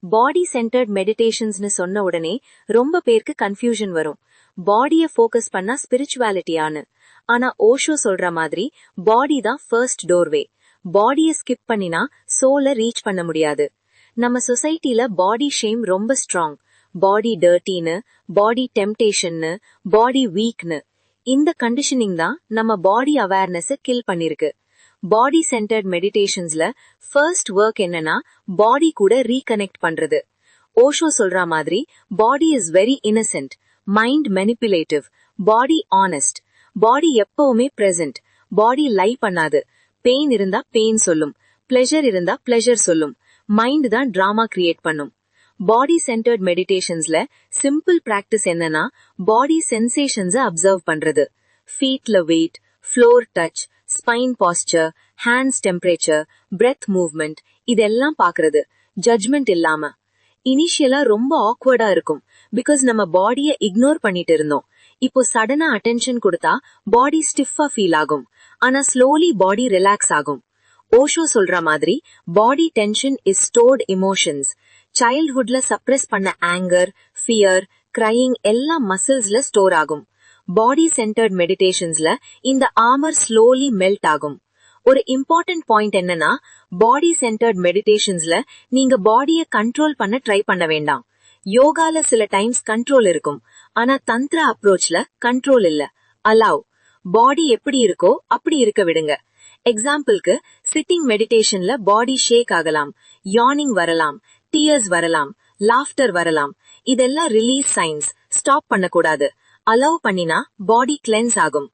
Body centered மெடிடேஷன்ஸ்னு சொன்ன உடனே ரொம்ப பேருக்கு கன்ஃபியூஷன் வரும். பாடியை ஃபோக்கஸ் பண்ணா ஸ்பிரிச்சுவாலிட்டியான்னு. ஆனா ஓஷோ சொல்ற மாதிரி பாடி தான் ஃபர்ஸ்ட் டோர்வே. பாடியை ஸ்கிப் பண்ணினா சோலை ரீச் பண்ண முடியாது. நம்ம சொசைட்டில பாடி ஷேம் ரொம்ப ஸ்ட்ராங். பாடி டர்ட்டின்னு, பாடி டெம்டேஷன்னு, பாடி வீக்னு. இந்த கண்டிஷனிங் தான் நம்ம பாடி அவேர்னஸ் கில் பண்ணிருக்கு. பாடி சென்டர்ட் மெடிடேஷன்ஸ்ல ஃபர்ஸ்ட் ஒர்க் என்னன்னா, பாடி கூட ரீகனெக்ட் பண்றது. ஓஷோ சொல்ற மாதிரி body is very innocent, mind manipulative, body honest. Body எப்பவுமே பிரசன்ட். பாடி லை பண்ணாது. பெயின் இருந்தா பெயின் சொல்லும், பிளெஷர் இருந்தா பிளெஷர் சொல்லும். மைண்ட் தான் டிராமா கிரியேட் பண்ணும். பாடி சென்டர்ட் மெடிடேஷன்ஸ்ல சிம்பிள் பிராக்டிஸ் என்னன்னா, பாடி சென்சேஷன்ஸை அப்சர்வ் பண்றது. ஃபீட்ல weight, floor touch, spine posture, hands temperature, breath movement, இதெல்லாம் பாக்குறது, ஜட்ஜ்மெண்ட் இல்லாம. இனிஷியலா ரொம்ப ஆக்வர்டா இருக்கும், பிகாஸ் நம்ம பாடியை இக்னோர் பண்ணிட்டு இருந்தோம். இப்போ சடனா அட்டென்ஷன் கொடுத்தா பாடி ஸ்டிஃபா ஃபீல் ஆகும், ஆனா ஸ்லோலி பாடி ரிலாக்ஸ் ஆகும். ஓஷோ சொல்ற மாதிரி body tension is stored emotions. சைல்ட்ஹுட்ல சப்ரஸ் பண்ண ஆங்கர், ஃபியர், கிரையிங் எல்லாம் மசில்ஸ்ல ஸ்டோர் ஆகும். பாடி சென்டர்ட் மெடிடேஷன்ஸ்ல இந்த ஆர்மர் ஸ்லோலி மெல்ட் ஆகும். ஒரு இம்பார்ட்டன்ட் பாயிண்ட் என்னன்னா, பாடி சென்டர்ட் மெடிடேஷன்ஸ்ல நீங்க பாடியை கண்ட்ரோல் பண்ண ட்ரை பண்ண வேண்டாம். யோகால சில டைம்ஸ் கண்ட்ரோல் இருக்கும், ஆனா தந்திர அப்ரோச்ல கண்ட்ரோல் இல்ல. அலவ். பாடி எப்படி இருக்கோ அப்படி இருக்க விடுங்க. எக்ஸாம்பிளுக்கு, சிட்டிங் மெடிடேஷன்ல பாடி ஷேக் ஆகலாம், யானிங் வரலாம், டியர்ஸ் வரலாம், லாஃப்டர் வரலாம். இதெல்லாம் ரிலீஸ் சைன்ஸ். ஸ்டாப் பண்ணக்கூடாது. அலவ் பண்ணினா பாடி கிளென்ஸ் ஆகும்.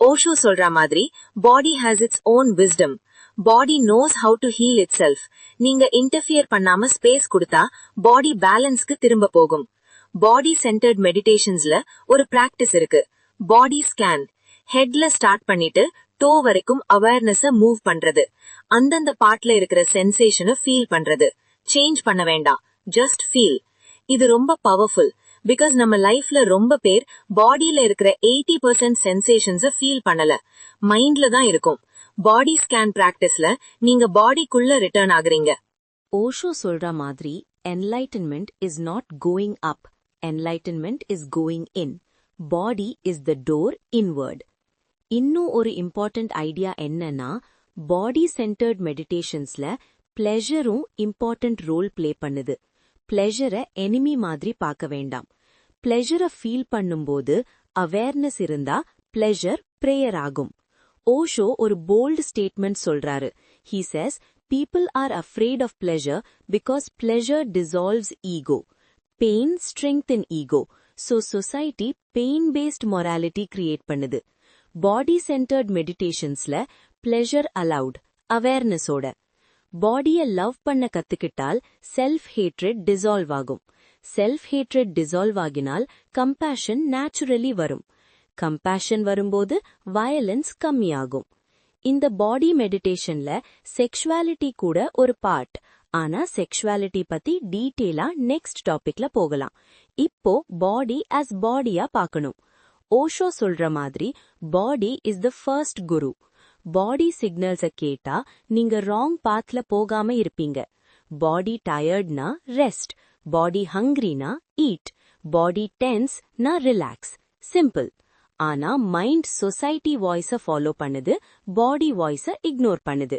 ஓஷோ சொல்ற மாதிரி body has its own wisdom. Body knows how to heal it self. நீங்க இன்டர்ஃபியர் பண்ணாம ஸ்பேஸ் கொடுத்தா பாடி பேலன்ஸ்க்கு திரும்ப போகும். பாடி சென்டர்ட் மெடிடேஷன்ஸ்ல ஒரு பிராக்டிஸ் இருக்கு, பாடி ஸ்கேன். ஹெட்ல ஸ்டார்ட் பண்ணிட்டு டோ வரைக்கும் அவேர்னஸ மூவ் பண்றது. அந்தந்த பார்ட்ல இருக்கிற சென்சேஷனை ஃபீல் பண்றது. சேஞ்ச் பண்ண வேண்டாம், ஜஸ்ட் ஃபீல். இது ரொம்ப பவர்ஃபுல், பிகாஸ் நம்ம லைஃப்ல ரொம்ப பேர் பாடியில இருக்கிற 80% சென்சேஷன்ஸ ஃபீல் பண்ணல, மைண்ட்ல தான் இருக்கும். பாடி ஸ்கேன் பிராக்டிஸ்ல நீங்க பாடிக்குள்ள ரிட்டர்ன் ஆகுறீங்க. ஓஷோ சொல்ற மாதிரி enlightenment is not going up, enlightenment is going in. Body is the door inward. இன்னும் ஒரு இம்பார்ட்டன்ட் ஐடியா என்னன்னா, பாடி சென்டர்ட் மெடிடேஷன்ஸ்ல பிளெஷரும் இம்பார்ட்டன்ட் ரோல் பிளே பண்ணுது. பிளெஷரை எனிமி மாதிரி பார்க்க வேண்டாம். பிளெஷரை ஃபீல் பண்ணும்போது அவேர்னஸ் இருந்தா பிளெஷர் பிரேயர் ஆகும். ஓஷோ ஒரு போல்ட் ஸ்டேட்மெண்ட் சொல்றாரு. He says, people are afraid of pleasure because pleasure dissolves ego. Pain strengthen ego. So society pain-based morality create பண்ணுது. Body-centered meditationsல pleasure allowed, awareness ஓட. பாடியை லவ் பண்ண கத்துக்கிட்டால் செல்ஃப் ஹேட்ரட் டிசால்வ் ஆகும். Self hatred dissolve ஆகினால் compassion naturally வரும். Compassion வரும்போது violence கம்மியாகும். இந்த பாடி மெடிடேஷன்ல செக்ஷுவாலிட்டி கூட ஒரு பார்ட். ஆனா செக்ஷுவாலிட்டி பத்தி டீட்டெயிலா நெக்ஸ்ட் டாபிக்ல போகலாம். இப்போ பாடி ஆஸ் பாடியா பார்க்கணும். ஓஷோ சொல்ற மாதிரி பாடி இஸ் த ஃபர்ஸ்ட் குரு. பாடி சிக்னல்ஸ கேட்டா நீங்க ராங் பாத்ல போகாம இருப்பீங்க. பாடி டயர்ட்னா ரெஸ்ட், பாடி ஹங்கிரினா ஈட், பாடி டென்ஸ்னா ரிலாக்ஸ். சிம்பிள். ஆனா மைண்ட் சொசைட்டி வாய்ஸ ஃபாலோ பண்ணுது, பாடி வாய்ஸ இக்னோர் பண்ணுது.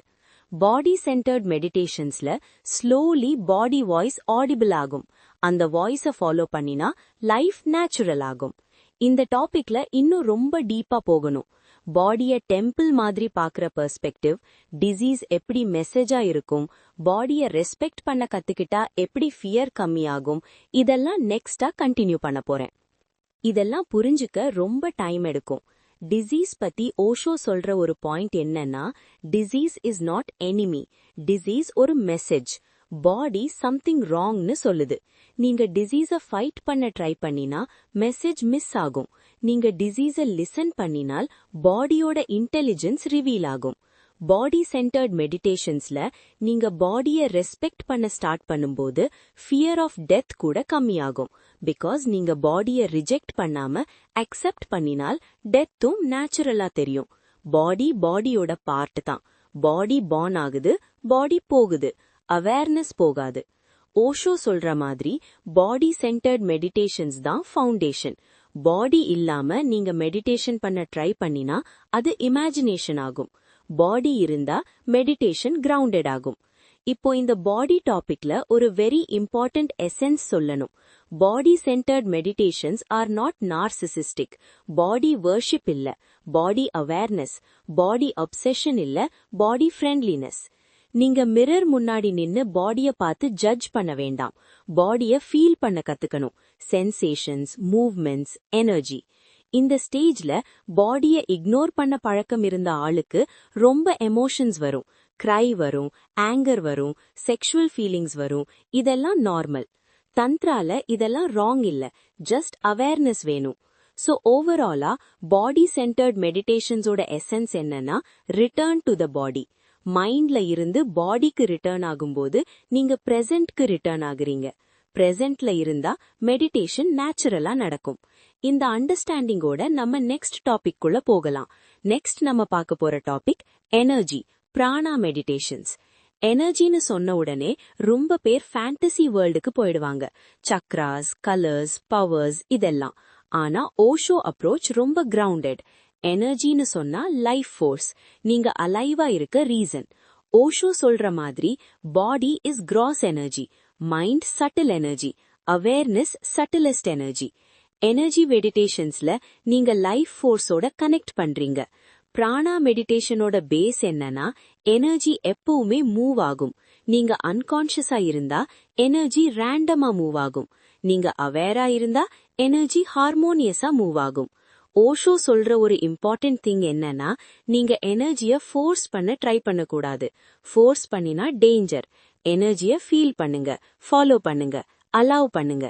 பாடி சென்டர்ட் மெடிடேஷன்ஸ்ல ஸ்லோலி பாடி வாய்ஸ் ஆடிபிள் ஆகும். அந்த வாய்ஸ ஃபாலோ பண்ணினா லைஃப் நேச்சுரல் ஆகும். இந்த டாபிக்ல இன்னும் ரொம்ப டீப்பா போகணும். பாடிய டெம்பிள் மாதிரி பாக்குற பெர்ஸ்பெக்டிவ், டிசீஸ் எப்படி மெசேஜா இருக்கும், பாடிய ரெஸ்பெக்ட் பண்ண கத்துக்கிட்டா எப்படி ஃபியர் கம்மியாகும், இதெல்லாம் நெக்ஸ்டா கண்டினியூ பண்ண போறேன். இதெல்லாம் புரிஞ்சுக்க ரொம்ப டைம் எடுக்கும். டிசீஸ் பத்தி ஓஷோ சொல்ற ஒரு பாயிண்ட் என்னன்னா, disease is not enemy, disease ஒரு மெசேஜ். பாடி சம்திங் ராங்னு சொல்லுது. நீங்க டிசீஸ ஃபைட் பண்ண ட்ரை பண்ணினா மெசேஜ் மிஸ் ஆகும். நீங்க டிசீஸ லிசன் பண்ணினால் பாடியோட இன்டெலிஜென்ஸ் ரிவீல் ஆகும். பாடி சென்டர்ட் மெடிடேஷன்ஸ்ல நீங்க பாடிய ரெஸ்பெக்ட் பண்ண ஸ்டார்ட் பண்ணும்போது ஃபியர் ஆஃப் டெத் கூட கம்மியாகும். பிகாஸ் நீங்க பாடிய ரிஜெக்ட் பண்ணாம அக்செப்ட் பண்ணினால் டெத்தும் நேச்சுரலா தெரியும். பாடியோட பார்ட் தான். பாடி பார்ன் ஆகுது, பாடி போகுது, அவேர்னஸ் போகாது. ஓஷோ சொல்ற மாதிரி பாடி சென்டர்ட் மெடிடேஷன்ஸ் தான் ஃபவுண்டேஷன். பாடி இல்லாம நீங்க மெடிடேஷன் பண்ண ட்ரை பண்ணினா அது இமேஜினேஷன் ஆகும். பாடி இருந்தா மெடிடேஷன் கிரவுண்டட் ஆகும். இப்போ இந்த பாடி டாபிக்ல ஒரு வெரி இம்பார்ட்டன்ட் எசென்ஸ் சொல்லணும். Body centred meditations are not narcissistic. Body worship இல்ல, பாடி அவேர்னஸ். பாடி அப்செஷன் இல்ல, பாடி ஃப்ரெண்ட்லினஸ். நீங்க மிரர் முன்னாடி நின்னு பாடிய பார்த்து ஜட்ஜ் பண்ண வேண்டாம். பாடிய ஃபீல் பண்ண கத்துக்கணும். Sensations, movements, energy. இந்த ஸ்டேஜ்ல பாடிய இக்னோர் பண்ண பழக்கம் இருந்த ஆளுக்கு ரொம்ப எமோஷன்ஸ் வரும். கிரை வரும், ஆங்கர் வரும், செக்ஷுவல் ஃபீலிங்ஸ் வரும். இதெல்லாம் நார்மல். தந்த்ரால இதெல்லாம் ராங் இல்ல, ஜஸ்ட் அவேர்னஸ் வேணும். சோ ஓவராலா பாடி சென்டர்ட் மெடிடேஷன்ஸோட எசென்ஸ் என்னன்னா, ரிட்டர்ன் டு த பாடி. மைண்ட்ல இருந்து பாடிக்கு ரிட்டர்ன் ஆகும்போது நீங்க பிரசன்ட்க்கு ரிட்டர்ன் ஆகுறீங்க. பிரசன்ட்ல இருந்தா மெடிடேஷன் நேச்சுரலா நடக்கும். இந்த அண்டர்ஸ்டாண்டிங்கோட நம்ம நெக்ஸ்ட் டாபிக் குள்ள போகலாம். நெக்ஸ்ட் நம்ம பார்க்க போற டாபிக் எனர்ஜி, பிராணா மெடிடேஷன்ஸ். எனர்ஜின்னு சொன்ன உடனே ரொம்ப பேர் ஃபேண்டசி வேர்ல்டுக்கு போயிடுவாங்க. சக்ராஸ், கலர்ஸ், பவர்ஸ் இதெல்லாம். ஆனா ஓஷோ அப்ரோச் ரொம்ப கிரவுண்டட். எனர்ஜின்னு சொன்னா லைஃப் ஃபோர்ஸ். நீங்க அலைவா இருக்க ரீசன். ஓஷோ சொல்ற மாதிரி body is gross energy, mind subtle energy, awareness subtlest energy. Energy மெடிடேஷன்ஸ்ல நீங்க லைஃப் ஃபோர்ஸோட கனெக்ட் பண்றீங்க. பிராணா மெடிடேஷனோட பேஸ் என்னன்னா, எனர்ஜி எப்பவுமே மூவ் ஆகும். நீங்க அன்கான்ஷியஸா இருந்தா எனர்ஜி ரேண்டமா மூவ் ஆகும். நீங்க அவேரா இருந்தா எனர்ஜி ஹார்மோனியஸா மூவ் ஆகும். ஓஷோ சொல்ற ஒரு இம்பார்ட்டன்ட் திங் என்னன்னா, நீங்க எனர்ஜிய ஃபோர்ஸ் பண்ண ட்ரை பண்ணக்கூடாது. ஃபோர்ஸ் பண்ணினா டேஞ்சர். எனர்ஜிய ஃபீல் பண்ணுங்க, ஃபாலோ பண்ணுங்க, அலோவ் பண்ணுங்க.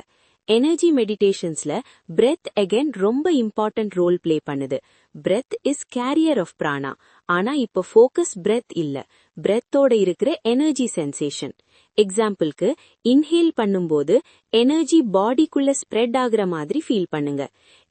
எனர்ஜி மெடிடேஷன்ஸ்ல பிரெத் அகைன் ரொம்ப இம்பார்ட்டன்ட் ரோல் பிளே பண்ணுது. Breath is carrier of prana. ஆனா இப்ப ஃபோக்கஸ் பிரெத் இல்ல, பிரெத்தோட இருக்கிற எனர்ஜி சென்சேஷன். எக்ஸாம்பிளுக்கு, இன்ஹேல் பண்ணும்போது எனர்ஜி பாடிக்குள்ள ஸ்ப்ரெட் ஆகுற மாதிரி ஃபீல் பண்ணுங்க.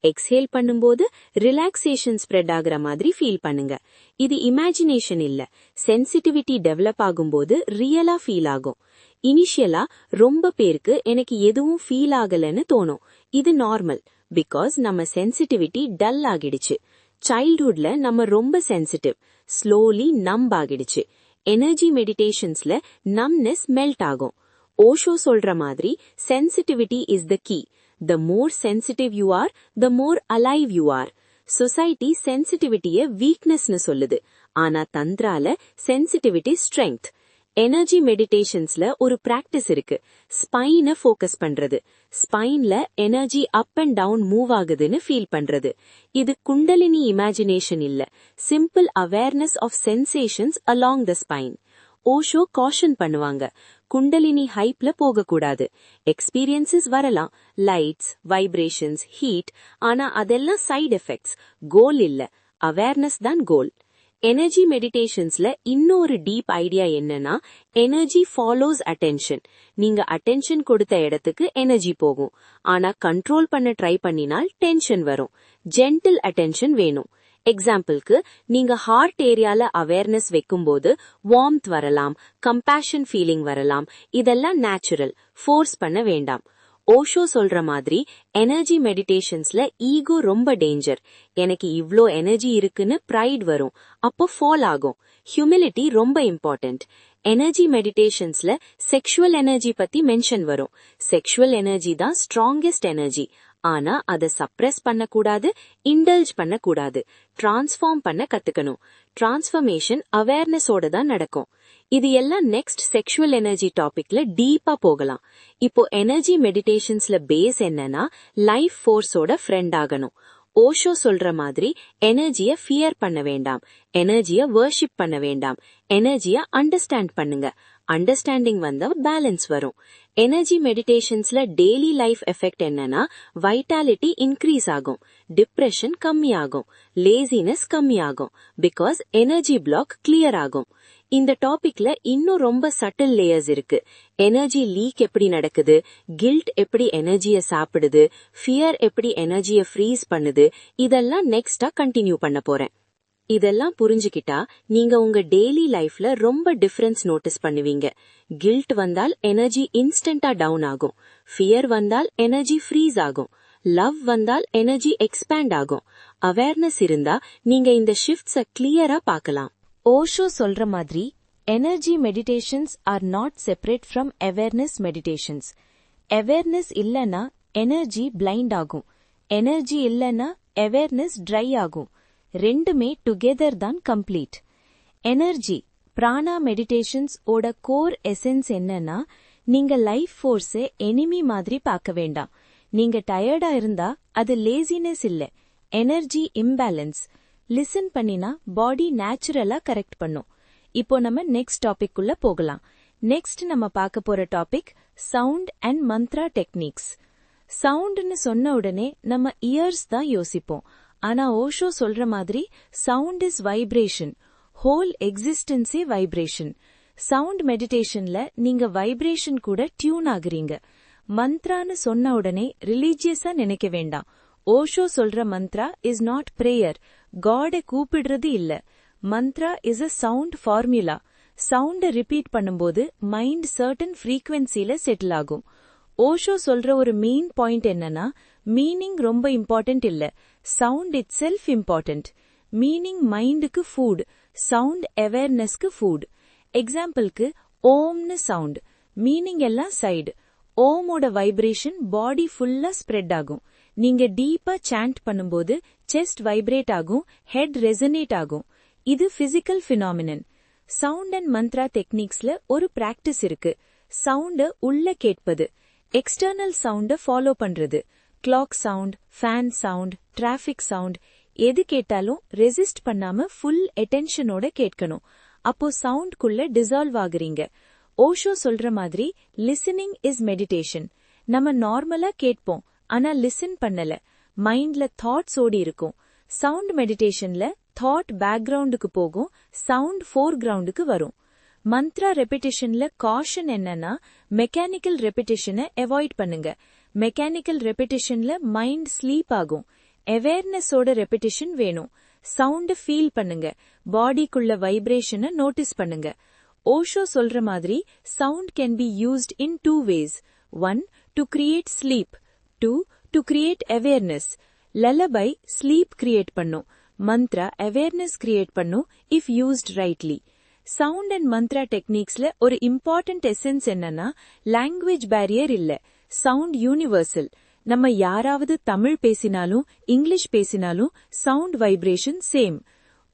எக்ஸ்ஹேல் பண்ணும்போது ரிலாக்ஸேஷன் ஸ்ப்ரெட் ஆகுற மாதிரி ஃபீல் பண்ணுங்க. இது இமேஜினேஷன் இல்ல, சென்சிட்டிவிட்டி டெவலப் ஆகும்போது ரியலா ஃபீல் ஆகும். இனிஷியலா ரொம்ப பேருக்கு எனக்கு எதுவும் ஃபீல் ஆகலன்னு தோணும். இது நார்மல். பிகாஸ் நம்ம சென்சிட்டிவிட்டி டல் ஆகிடுச்சு. சைல்ட்ஹுட்ல நம்ம ரொம்ப சென்சிட்டிவ், ஸ்லோலி நம்ப் ஆகிடுச்சு. எனர்ஜி மெடிடேஷன்ஸ்ல நம்னஸ் மெல்ட் ஆகும். ஓஷோ சொல்ற மாதிரி sensitivity is the key. The more sensitive you are, the more alive you are. Society சென்சிட்டிவிட்டிய வீக்னஸ்னு சொல்லுது. ஆனா தந்த்ரால சென்சிட்டிவிட்டி ஸ்ட்ரெங்த். எனர்ஜி மெடிடேஷன்ஸ்ல ஒரு பிராக்டிஸ் இருக்கு. ஸ்பைனை ஃபோக்கஸ் பண்றது. ஸ்பைன்ல energy up and down move ஆகுதுன்னு ஃபீல் பண்றது. இது குண்டலினி இமேஜினேஷன் இல்ல, simple awareness of sensations along the spine. Osho caution பண்ணுவாங்க, குண்டலினி ஹைப்ல போகக்கூடாது. எக்ஸ்பீரியன்சஸ் வரலாம், லைட்ஸ், வைப்ரேஷன்ஸ், ஹீட். ஆனா அதெல்லாம் சைடு எஃபெக்ட்ஸ், கோல் இல்ல. அவேர்னஸ் தான் கோல். எனர்ஜி மெடிடேஷன்ஸ்ல இன்னொரு டீப் ஐடியா என்னன்னா, எனர்ஜி ஃபாலோஸ் அட்டென்ஷன். நீங்க அட்டென்ஷன் கொடுத்த இடத்துக்கு எனர்ஜி போகும். ஆனா கண்ட்ரோல் பண்ண ட்ரை பண்ணினால் டென்ஷன் வரும். ஜென்டில் அட்டென்ஷன் வேணும். எக்ஸாம்பிளுக்கு, நீங்க ஹார்ட் ஏரியால அவேர்னஸ் வைக்கும்போது வார்ம்த் வரலாம், கம்பேஷன் ஃபீலிங் வரலாம். இதெல்லாம் நேச்சுரல், ஃபோர்ஸ் பண்ண வேண்டாம். ஓஷோ சொல்ற மாதிரி எனர்ஜி மெடிடேஷன்ஸ்ல ஈகோ ரொம்ப டேஞ்சர். எனக்கு இவ்ளோ எனர்ஜி இருக்குன்னு ப்ரைட் வரும், அப்போ ஃபால் ஆகும். ஹியூமிலிட்டி ரொம்ப இம்பார்ட்டன்ட். எனர்ஜி மெடிடேஷன்ஸ்ல செக்ஷுவல் எனர்ஜி பத்தி மென்ஷன் வரும். செக்ஷுவல் எனர்ஜி தான் ஸ்ட்ராங்கெஸ்ட் எனர்ஜி. ஆனா அதை சப்ரெஸ் பண்ணக்கூடாது, இண்டல்ஜ் பண்ணக்கூடாது. டிரான்ஸ்ஃபார்ம் பண்ண கத்துக்கணும். டிரான்ஸ்ஃபர்மேஷன் அவேர்னஸோட தான் நடக்கும். இது எல்லாம் நெக்ஸ்ட் செக்ஷுவல் எனர்ஜி டாபிக்ல டீப்பா போகலாம். இப்போ எனர்ஜி மெடிடேஷன்ஸ்ல பேஸ் என்னன்னா லைஃப் ஃபோர்ஸோட ஃப்ரெண்ட் ஆகணும். ஓஷோ சொல்ற மாதிரி எனர்ஜிய ஃபியர் பண்ண வேண்டாம், எனர்ஜிய வர்ஷிப் பண்ண வேண்டாம், எனர்ஜிய அண்டர்ஸ்டாண்ட் பண்ணுங்க. அண்டர்ஸ்டாண்டிங் வந்தா பேலன்ஸ் வரும். எனர்ஜி மெடிடேஷன்ஸ்ல டெய்லி லைஃப் எஃபெக்ட் என்னன்னா வைட்டாலிட்டி இன்க்ரீஸ் ஆகும், டிப்ரெஷன் கம்மியாகும், லேசினஸ் கம்மியாகும். பிகாஸ் எனர்ஜி பிளாக் கிளியர் ஆகும். இந்த டாபிக்ல இன்னும் ரொம்ப சட்டில் லேயர்ஸ் இருக்கு. எனர்ஜி லீக் எப்படி நடக்குது, கில்ட் எப்படி எனர்ஜிய சாப்பிடுது, ஃபியர் எப்படி எனர்ஜிய ஃப்ரீஸ் பண்ணுது, இதெல்லாம் நெக்ஸ்டா கண்டினியூ பண்ண போறேன். இதெல்லாம் புரிஞ்சுக்கிட்டா நீங்க உங்க டெய்லி லைஃப்ல ரொம்ப டிஃபரன்ஸ் நோட்டீஸ் பண்ணுவீங்க. கில்ட் வந்தால் எனர்ஜி இன்ஸ்டன்டா டவுன் ஆகும், ஃபியர் வந்தால் எனர்ஜி ஃப்ரீஸ் ஆகும், லவ் வந்தால் எனர்ஜி எக்ஸ்பேண்ட் ஆகும். அவேர்னஸ் இருந்தா நீங்க இந்த ஷிஃப்ட்ஸ கிளியரா பார்க்கலாம். ஓஷோ சொல்ற மாதிரி energy meditations are not separate from awareness meditations. Awareness இல்லனா எனர்ஜி பிளைண்ட் ஆகும், எனர்ஜி இல்லனா அவேர்னஸ் ட்ரை ஆகும். ரெண்டுமே டுகெதர் தான் கம்ப்ளீட். எனர்ஜி பிராணா மெடிடேஷன்ஸ் ஓட கோர் எசன்ஸ் என்னன்னா, நீங்க லைஃப் ஃபோர்ஸை எனிமி மாதிரி பார்க்க வேண்டாம். நீங்க டயர்டா இருந்தா அது லேசினஸ் இல்ல, எனர்ஜி இம்பேலன்ஸ். லிசன் பண்ணினா பாடி நேச்சுரலா கரெக்ட் பண்ணும். இப்போ நம்ம நெக்ஸ்ட் டாபிக் உள்ள போகலாம். நெக்ஸ்ட் நம்ம பார்க்க போற topic sound and mantra techniques. சவுண்ட்னு சொன்ன உடனே நம்ம இயர்ஸ் தான் யோசிப்போம். ஆனா ஓஷோ சொல்ற மாதிரி சவுண்ட் இஸ் வைப்ரேஷன், ஹோல் எக்ஸிஸ்டன்ஸே வைப்ரேஷன். சவுண்ட் மெடிடேஷன்ல நீங்க வைப்ரேஷன் கூட டியூன் ஆகுறீங்க. மந்த்ரான்னு சொன்ன உடனே ரிலீஜியஸா நினைக்க வேண்டாம். ஓஷோ சொல்ற மந்த்ரா இஸ் நாட் பிரேயர், காட கூப்பிடுறது இல்ல. Mantra is a sound formula. சவுண்ட ரிப்பீட் பண்ணும்போது மைண்ட் சர்டன் ஃப்ரீக்வன்சில செட்டில் ஆகும். ஓஷோ சொல்ற ஒரு மெயின் பாயிண்ட் என்னன்னா, மீனிங் ரொம்ப இம்பார்ட்டன்ட் இல்ல, sound itself important. Meaning மைண்டுக்கு ஃபுட், சவுண்ட் அவேர்னஸ்க்கு ஃபுட். எக்ஸாம்பிளுக்கு ஓம்னு சவுண்ட், மீனிங் எல்லாம் சைடு. ஓமோட வைப்ரேஷன் பாடி ஃபுல்லா ஸ்ப்ரெட் ஆகும். நீங்க டீப்பா சாண்ட் பண்ணும்போது செஸ்ட் வைப்ரேட் ஆகும், ஹெட் ரெசனேட் ஆகும். இது physical phenomenon. Sound and mantra டெக்னிக்ஸ்ல ஒரு பிராக்டிஸ் இருக்கு. சவுண்ட உள்ள கேட்பது, எக்ஸ்டர்னல் சவுண்ட ஃபாலோ பண்றது. Clock sound, fan sound, traffic sound, எது கேட்டாலும் ரெசிஸ்ட் பண்ணாம ஃபுல் அட்டென்ஷனோட கேட்கணும். அப்போ சவுண்ட்குள்ள டிசால்வ் ஆகுறீங்க. ஓஷோ சொல்ற மாதிரி லிசனிங் இஸ் மெடிடேஷன். நம்ம நார்மலா கேட்போம், ஆனா லிசன் பண்ணல, மைண்ட்ல தாட்ஸ் ஓடி இருக்கும். சவுண்ட் மெடிடேஷன்ல தாட் பேக்ரவுண்டுக்கு போகும், சவுண்ட் ஃபோர் கிரவுண்டுக்கு வரும். மந்த்ரா ரெபிடேஷன்ல காஷன் என்னன்னா, மெக்கானிக்கல் ரெபிடேஷனை அவாய்ட் பண்ணுங்க. மெக்கானிக்கல் ரெபிடேஷன்ல மைண்ட் ஸ்லீப் ஆகும். அவேர்னஸோட ரெபிடேஷன் வேணும். சவுண்ட் ஃபீல் பண்ணுங்க, பாடிக்குள்ள வைப்ரேஷனை நோட்டீஸ் பண்ணுங்க. ஓஷோ சொல்ற மாதிரி sound can be used in 2 ways. 1 to create sleep, 2 to create awareness. Lullaby sleep create பண்ணும், மந்த்ரா அவேர்னஸ் கிரியேட் பண்ணும் if used rightly. Sound and mantra டெக்னிக்ஸ்ல ஒரு இம்பார்ட்டன்ட் எசன்ஸ் என்னன்னா, லாங்குவேஜ் பேரியர் இல்ல, சவுண்ட் யூனிவர்சல். நம்ம யாராவது தமிழ் பேசினாலும் இங்கிலீஷ் பேசினாலும் சவுண்ட் வைப்ரேஷன் சேம்.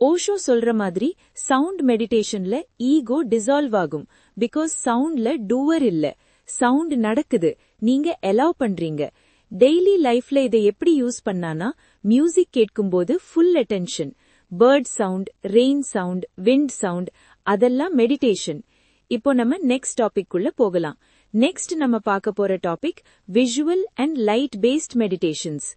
ஓஷோ சொல்ற மாதிரி சவுண்ட் மெடிடேஷன்ல ஈகோ டிசால்வ் ஆகும். பிகாஸ் சவுண்ட்ல டூவர் இல்ல, சவுண்ட் நடக்குது, நீங்க அலோவ் பண்றீங்க. டெய்லி லைஃப்ல இதை எப்படி யூஸ் பண்ணானா, மியூசிக் கேட்கும்போது full attention. Bird sound, rain sound, wind sound, அதெல்லாம் மெடிடேஷன். இப்போ நம்ம நெக்ஸ்ட் டாபிக் உள்ள போகலாம். நெக்ஸ்ட் நம்ம பார்க்க போற topic visual and light based meditations.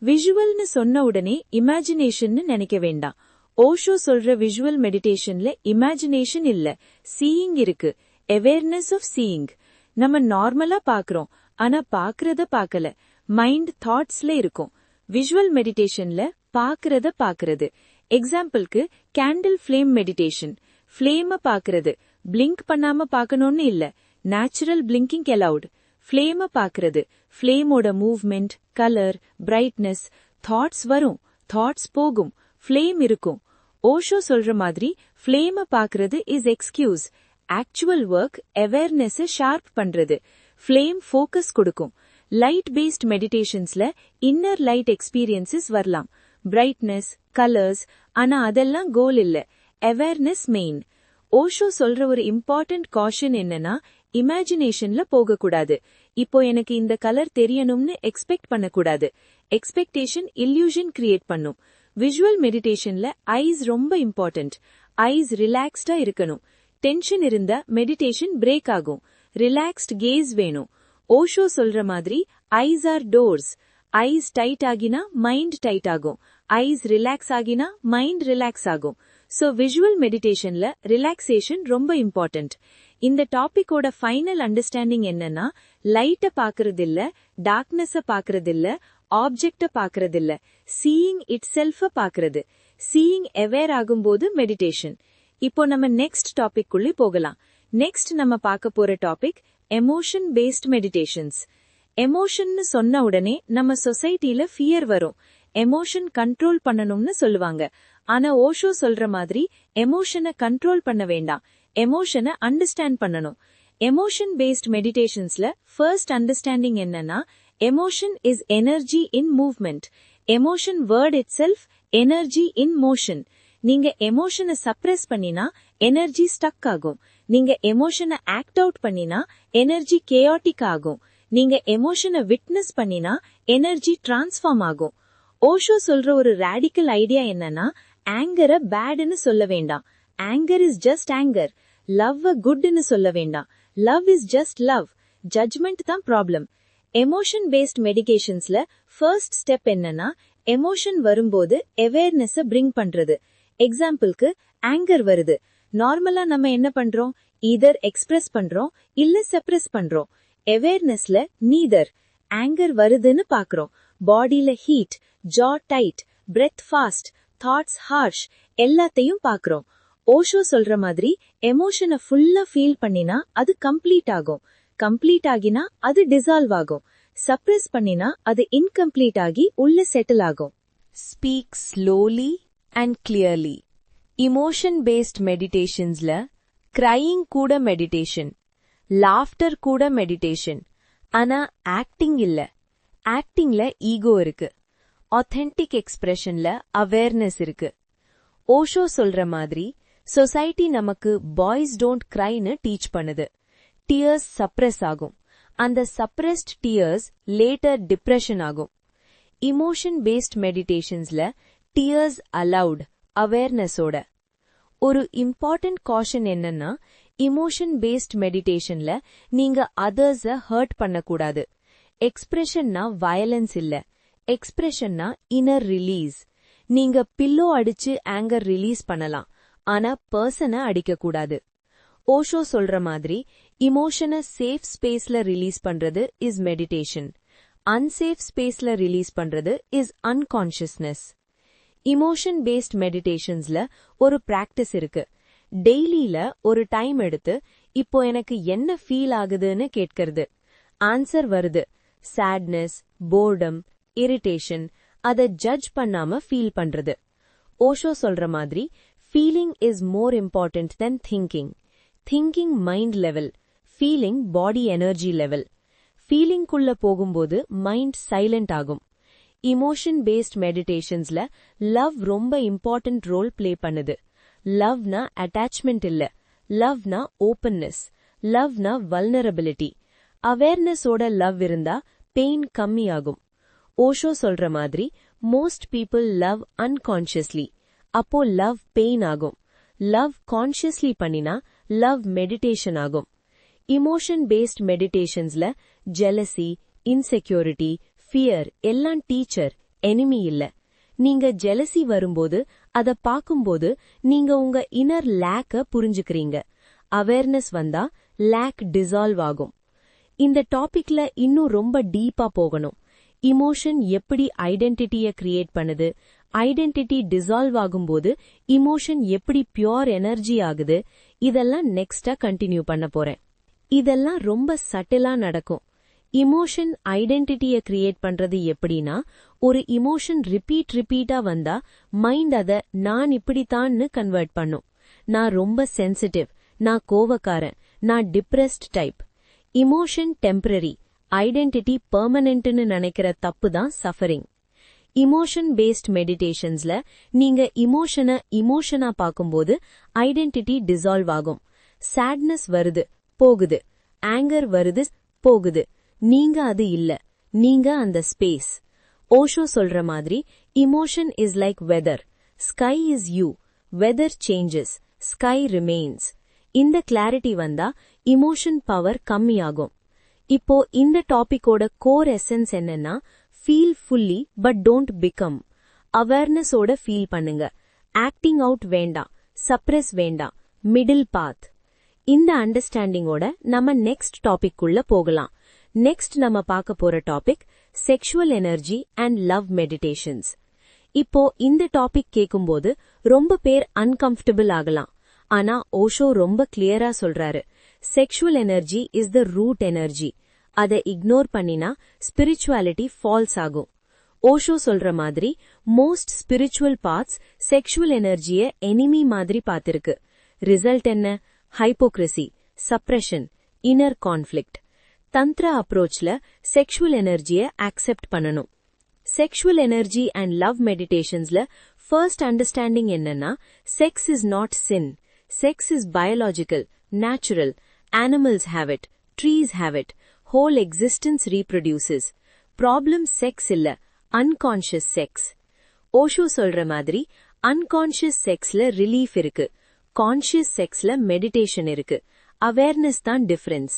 விஷுவல்னு சொன்ன உடனே இமேஜினேஷன் நினைக்க வேண்டாம். ஓஷோ சொல்ற விஷுவல் மெடிடேஷன்ல இமேஜினேஷன் இல்ல, சீயிங் இருக்கு. Awareness of seeing. நம்ம நார்மலா பாக்குறோம், ஆனா பாக்குறத பாக்கல, மைண்ட் தாட்ஸ்ல இருக்கும். விஷுவல் மெடிடேஷன்ல பாக்குறத பாக்குறது, எக்ஸாம்பிளுக்கு கேண்டில் ஃப்ளேம் மெடிடேஷன். ஃப்ளேம பாக்குறது, பிளிங்க் பண்ணாம பாக்கணும்னு இல்ல, நேச்சுரல் பிளிங்கிங் அலவுட். ஃப்ளேம பாக்குறது, ஃப்ளேமோட மூவ்மெண்ட், கலர், பிரைட்னஸ். தாட்ஸ் வரும், தாட்ஸ் போகும், ஃப்ளேம் இருக்கும். ஓஷோ சொல்ற மாதிரி ஃப்ளேம பாக்குறது is excuse. Actual work awareness sharp பண்றது. ஃப்ளேம் ஃபோக்கஸ் கொடுக்கும். லைட் பேஸ்ட் மெடிடேஷன்ஸ்ல இன்னர் லைட் எக்ஸ்பீரியன்சஸ் வரலாம், பிரைட்னஸ், கலர்ஸ். ஆனா அதெல்லாம் கோல் இல்ல, அவேர்னஸ் மெயின். ஓஷோ சொல்ற ஒரு இம்பார்ட்டன்ட் காஷன் என்னன்னா, இமேஜினேஷன்ல போகக்கூடாது. இப்போ எனக்கு இந்த கலர் தெரியணும்னு எக்ஸ்பெக்ட் பண்ணக்கூடாது. எக்ஸ்பெக்டேஷன் இல்யூஷன் கிரியேட் பண்ணும். விஷுவல் மெடிடேஷன்ல ஐஸ் ரொம்ப இம்பார்ட்டன்ட். ஐஸ் ரிலாக்ஸ்டா இருக்கணும். டென்ஷன் இருந்தா மெடிடேஷன் பிரேக் ஆகும். ரிலாக்ஸ்ட் கேஸ் வேணும். ஓஷோ சொல்ற மாதிரி eyes are doors. Eyes tight ஆகினா மைண்ட் டைட் ஆகும். ஐஸ் ரிலாக்ஸ் ஆகினா மைண்ட் ரிலாக்ஸ் ஆகும். சோ விஷுவல் மெடிடேஷன்ல ரிலாக்ஸேஷன் ரொம்ப இம்பார்ட்டன்ட். இந்த டாபிக்கோட ஃபைனல் அண்டர்ஸ்டாண்டிங் என்னன்னா, லைட்ட பாக்குறதில்ல, டார்க்னஸ பாக்குறதில்ல, ஆப்ஜெக்ட பாக்குறதில்ல, சீயிங் இட் செல்ஃப பாக்குறது. சீயிங் அவேர் ஆகும்போது மெடிடேஷன். இப்போ நம்ம நெக்ஸ்ட் டாபிக் குள்ளே போகலாம். நெக்ஸ்ட் நம்ம பார்க்க போற டாபிக் எமோஷன் பேஸ்ட் மெடிடேஷன்ஸ். எமோஷன்னு சொன்ன உடனே நம்ம சொசைட்டில ஃபியர் வரும். எமோஷன் கண்ட்ரோல் பண்ணணும்னு சொல்லுவாங்க. ஆனா ஓஷோ சொல்ற மாதிரி எமோஷனை கண்ட்ரோல் பண்ண வேண்டாம், எமோஷனை அண்டர்ஸ்டாண்ட் பண்ணணும். எமோஷன் பேஸ்ட் மெடிடேஷன்ஸ்ல ஃபர்ஸ்ட் அண்டர்ஸ்டாண்டிங் என்னன்னா, emotion is energy in movement. Emotion word it self energy in motion. நீங்க எமோஷனை சப்ரெஸ் பண்ணினா எனர்ஜி ஸ்டக் ஆகும். நீங்க எமோஷனை ஆக்ட் அவுட் பண்ணினா எனர்ஜி கேயாட்டிக் ஆகும். நீங்க எமோஷனை விட்னஸ் பண்ணினா எனர்ஜி டிரான்ஸ்ஃபார்ம் ஆகும். ஓஷோ சொல்ற ஒரு ராடிக்கல் ஐடியா என்னன்னா, ஆங்கரை பேட்னு சொல்ல வேண்டாம். Anger is just anger. Love குட்னு சொல்ல வேண்டாம். Love is just love. Judgment தான் ப்ராப்ளம். எமோஷன் பேஸ்ட் மெடிடேஷன்ஸ்ல ஃபர்ஸ்ட் ஸ்டெப் என்னன்னா, எமோஷன் வரும்போது அவேர்னஸ் பிரிங் பண்றது. எக்ஸாம்பிளுக்கு ஆங்கர் வருது. நார்மலா நம்ம என்ன பண்றோம்? ஈதர் எக்ஸ்பிரஸ் பண்றோம் இல்ல சப்ரஸ் பண்றோம். அவேர்னஸ்ல நீதர். ஆங்கர் வருதுன்னு பாக்குறோம். பாடியில heat, jaw tight, breath fast, thoughts harsh, எல்லாத்தையும் பாக்குறோம். ஓஷோ சொல்ற மாதிரி எமோஷனை ஃபுல்லா ஃபீல் பண்ணினா அது கம்ப்ளீட் ஆகும். கம்ப்ளீட் ஆகினா அது டிசால்வ் ஆகும். சப்ரஸ் பண்ணினா அது இன்கம்ப்ளீட் ஆகி உள்ள செட்டில் ஆகும். Speak slowly and clearly. Emotion based மெடிடேஷன்ஸ்ல கிரையிங் கூட மெடிடேஷன், லாஃப்டர் கூட மெடிடேஷன். ஆனா ஆக்டிங் இல்ல. ஆக்டிங்ல ஈகோ இருக்கு. ஆத்தென்டிக் எக்ஸ்பிரஷன்ல அவேர்னஸ் இருக்கு. ஓஷோ சொல்ற மாதிரி சொசைட்டி நமக்கு பாய்ஸ் டோன்ட் கிரைன்னு டீச் பண்ணுது. டியர்ஸ் சப்ரெஸ் ஆகும். அந்த சப்ரெஸ்ட் டியர்ஸ் லேட்டர் டிப்ரெஷன் ஆகும். இமோஷன் பேஸ்ட் மெடிடேஷன்ஸ்ல டியர்ஸ் அலவுட், அவேர்னஸோட. ஒரு இம்பார்ட்டன்ட் காஷன் என்னன்னா, இமோஷன் பேஸ்ட் மெடிடேஷன்ல நீங்க அதர்ஸ ஹர்ட் பண்ணக்கூடாது. எக்ஸ்பிரஷன்னா வயலன்ஸ் இல்ல, எக்ஸ்பிரஷன்னா இன்னர் ரிலீஸ். நீங்க பில்லோ அடிச்சு ஆங்கர் ரிலீஸ் பண்ணலாம், ஆனா பர்சனை அடிக்கக்கூடாது. ஓஷோ சொல்ற மாதிரி இமோஷனை சேஃப் ஸ்பேஸ்ல ரிலீஸ் பண்றது இஸ் மெடிடேஷன். அன்சேஃப் ஸ்பேஸ்ல ரிலீஸ் பண்றது இஸ் அன்கான்ஷியஸ்னஸ். இமோஷன் பேஸ்ட் மெடிடேஷன்ஸ்ல ஒரு பிராக்டிஸ் இருக்கு. டெய்லியில ஒரு டைம் எடுத்து இப்போ எனக்கு என்ன ஃபீல் ஆகுதுன்னு கேட்கறது. ஆன்சர் வருது. Sadness, boredom, irritation. அதை ஜட்ஜ் பண்ணாம ஃபீல் பண்றது. ஓஷோ சொல்ற மாதிரி feeling is more important than thinking. Thinking mind level, feeling body energy level. ஃபீலிங்குள்ள போகும்போது மைண்ட் சைலண்ட் ஆகும். இமோஷன் பேஸ்ட் மெடிடேஷன்ஸ்ல லவ் ரொம்ப இம்பார்ட்டன்ட் ரோல் பிளே பண்ணுது. லவ்னா அட்டாச்மெண்ட் இல்ல, லவ்னா ஓப்பன்னஸ், லவ்னா வல்னரபிலிட்டி. அவேர்னஸோட லவ் இருந்தா பெயின் கம்மியாகும். ஓஷோ சொல்ற மாதிரி மோஸ்ட் பீப்புள் லவ் அன்கான்ஷியஸ்லி. அப்போ லவ் பெயின் ஆகும். லவ் கான்ஷியஸ்லி பண்ணினா லவ் மெடிடேஷன் ஆகும். இமோஷன் பேஸ்ட் மெடிடேஷன்ஸ்ல ஜெலசி, இன்செக்யூரிட்டி, ஃபியர் எல்லாம் டீச்சர், எனிமி இல்ல. நீங்க ஜெலசி வரும்போது அத பாக்கும்போது நீங்க உங்க இன்னர் லேக்க புரிஞ்சுக்கிறீங்க. அவேர்னஸ் வந்தா லேக் டிசால்வ் ஆகும். இந்த டாபிக்ல இன்னும் ரொம்ப டீப்பா போகணும். இமோஷன் எப்படி ஐடென்டிட்டிய கிரியேட் பண்ணுது, ஐடென்டிட்டி டிசால்வ் ஆகும்போது இமோஷன் எப்படி பியூர் எனர்ஜி ஆகுது, இதெல்லாம் நெக்ஸ்டா கண்டினியூ பண்ண போறேன். இதெல்லாம் ரொம்ப சட்டிலா நடக்கும். இமோஷன் ஐடென்டிட்டியை கிரியேட் பண்றது எப்படின்னா, ஒரு இமோஷன் ரிப்பீட்டா வந்தா மைண்ட் அத நான் இப்படித்தான்னு கன்வெர்ட் பண்ணும். நான் ரொம்ப சென்சிட்டிவ், நான் கோவக்காரன், நான் depressed type. Emotion temporary, identity பெர்மனன்ட்னு நினைக்கிற தப்பு தான் சஃபரிங். இமோஷன் பேஸ்ட் மெடிடேஷன்ஸ்ல நீங்க இமோஷனா பார்க்கும்போது ஐடென்டிட்டி டிசால்வ் ஆகும். சேட்னஸ் வருது, போகுது. ஆங்கர் வருது, போகுது. நீங்க அது இல்ல, நீங்க அந்த ஸ்பேஸ். ஓஷோ சொல்ற மாதிரி emotion is like weather. Sky is you, weather changes, sky remains. இந்த கிளாரிட்டி வந்தா இமோஷன் பவர் கம்மியாகும். இப்போ இந்த டாபிக்கோட கோர் எசன்ஸ் என்னன்னா, feel fully but don't become. அவேர்னஸோட ஃபீல் பண்ணுங்க. ஆக்டிங் அவுட் வேண்டாம், சப்ரெஸ் வேண்டாம், மிடில் பாத். இந்த அண்டர்ஸ்டாண்டிங்கோட நம்ம நெக்ஸ்ட் டாபிக் உள்ள போகலாம். நெக்ஸ்ட் நம்ம பார்க்க போற topic sexual energy and love meditations. இப்போ இந்த டாபிக் கேக்கும்போது ரொம்ப பேர் அன்கம்ஃபர்டபிள் ஆகலாம். ஆனா ஓஷோ ரொம்ப கிளியரா சொல்றாரு, sexual energy is the root energy. அதை இக்னோர் பண்ணினா ஸ்பிரிச்சுவாலிட்டி ஃபால்ஸ் ஆகும். ஓஷோ சொல்ற மாதிரி மோஸ்ட் ஸ்பிரிச்சுவல் பார்ட்ஸ் செக்ஷுவல் எனர்ஜியை எனிமி மாதிரி பார்த்திருக்கு. ரிசல்ட் என்ன? Hypocrisy, suppression, inner conflict. Tantra அப்ரோச்ல செக்ஷுவல் எனர்ஜியை அக்செப்ட் பண்ணணும். செக்ஷுவல் எனர்ஜி அண்ட் லவ் மெடிடேஷன்ஸ்ல ஃபர்ஸ்ட் அண்டர்ஸ்டாண்டிங் என்னன்னா, sex is not sin. Sex is biological, natural. Animals have it, trees have it, whole existence reproduces. Problem sex இல்ல, unconscious sex. Osho சொல்ற மாதிரி unconscious sexல relief இருக்கு, conscious செக்ஸ்ல meditation இருக்கு. Awareness தான் difference.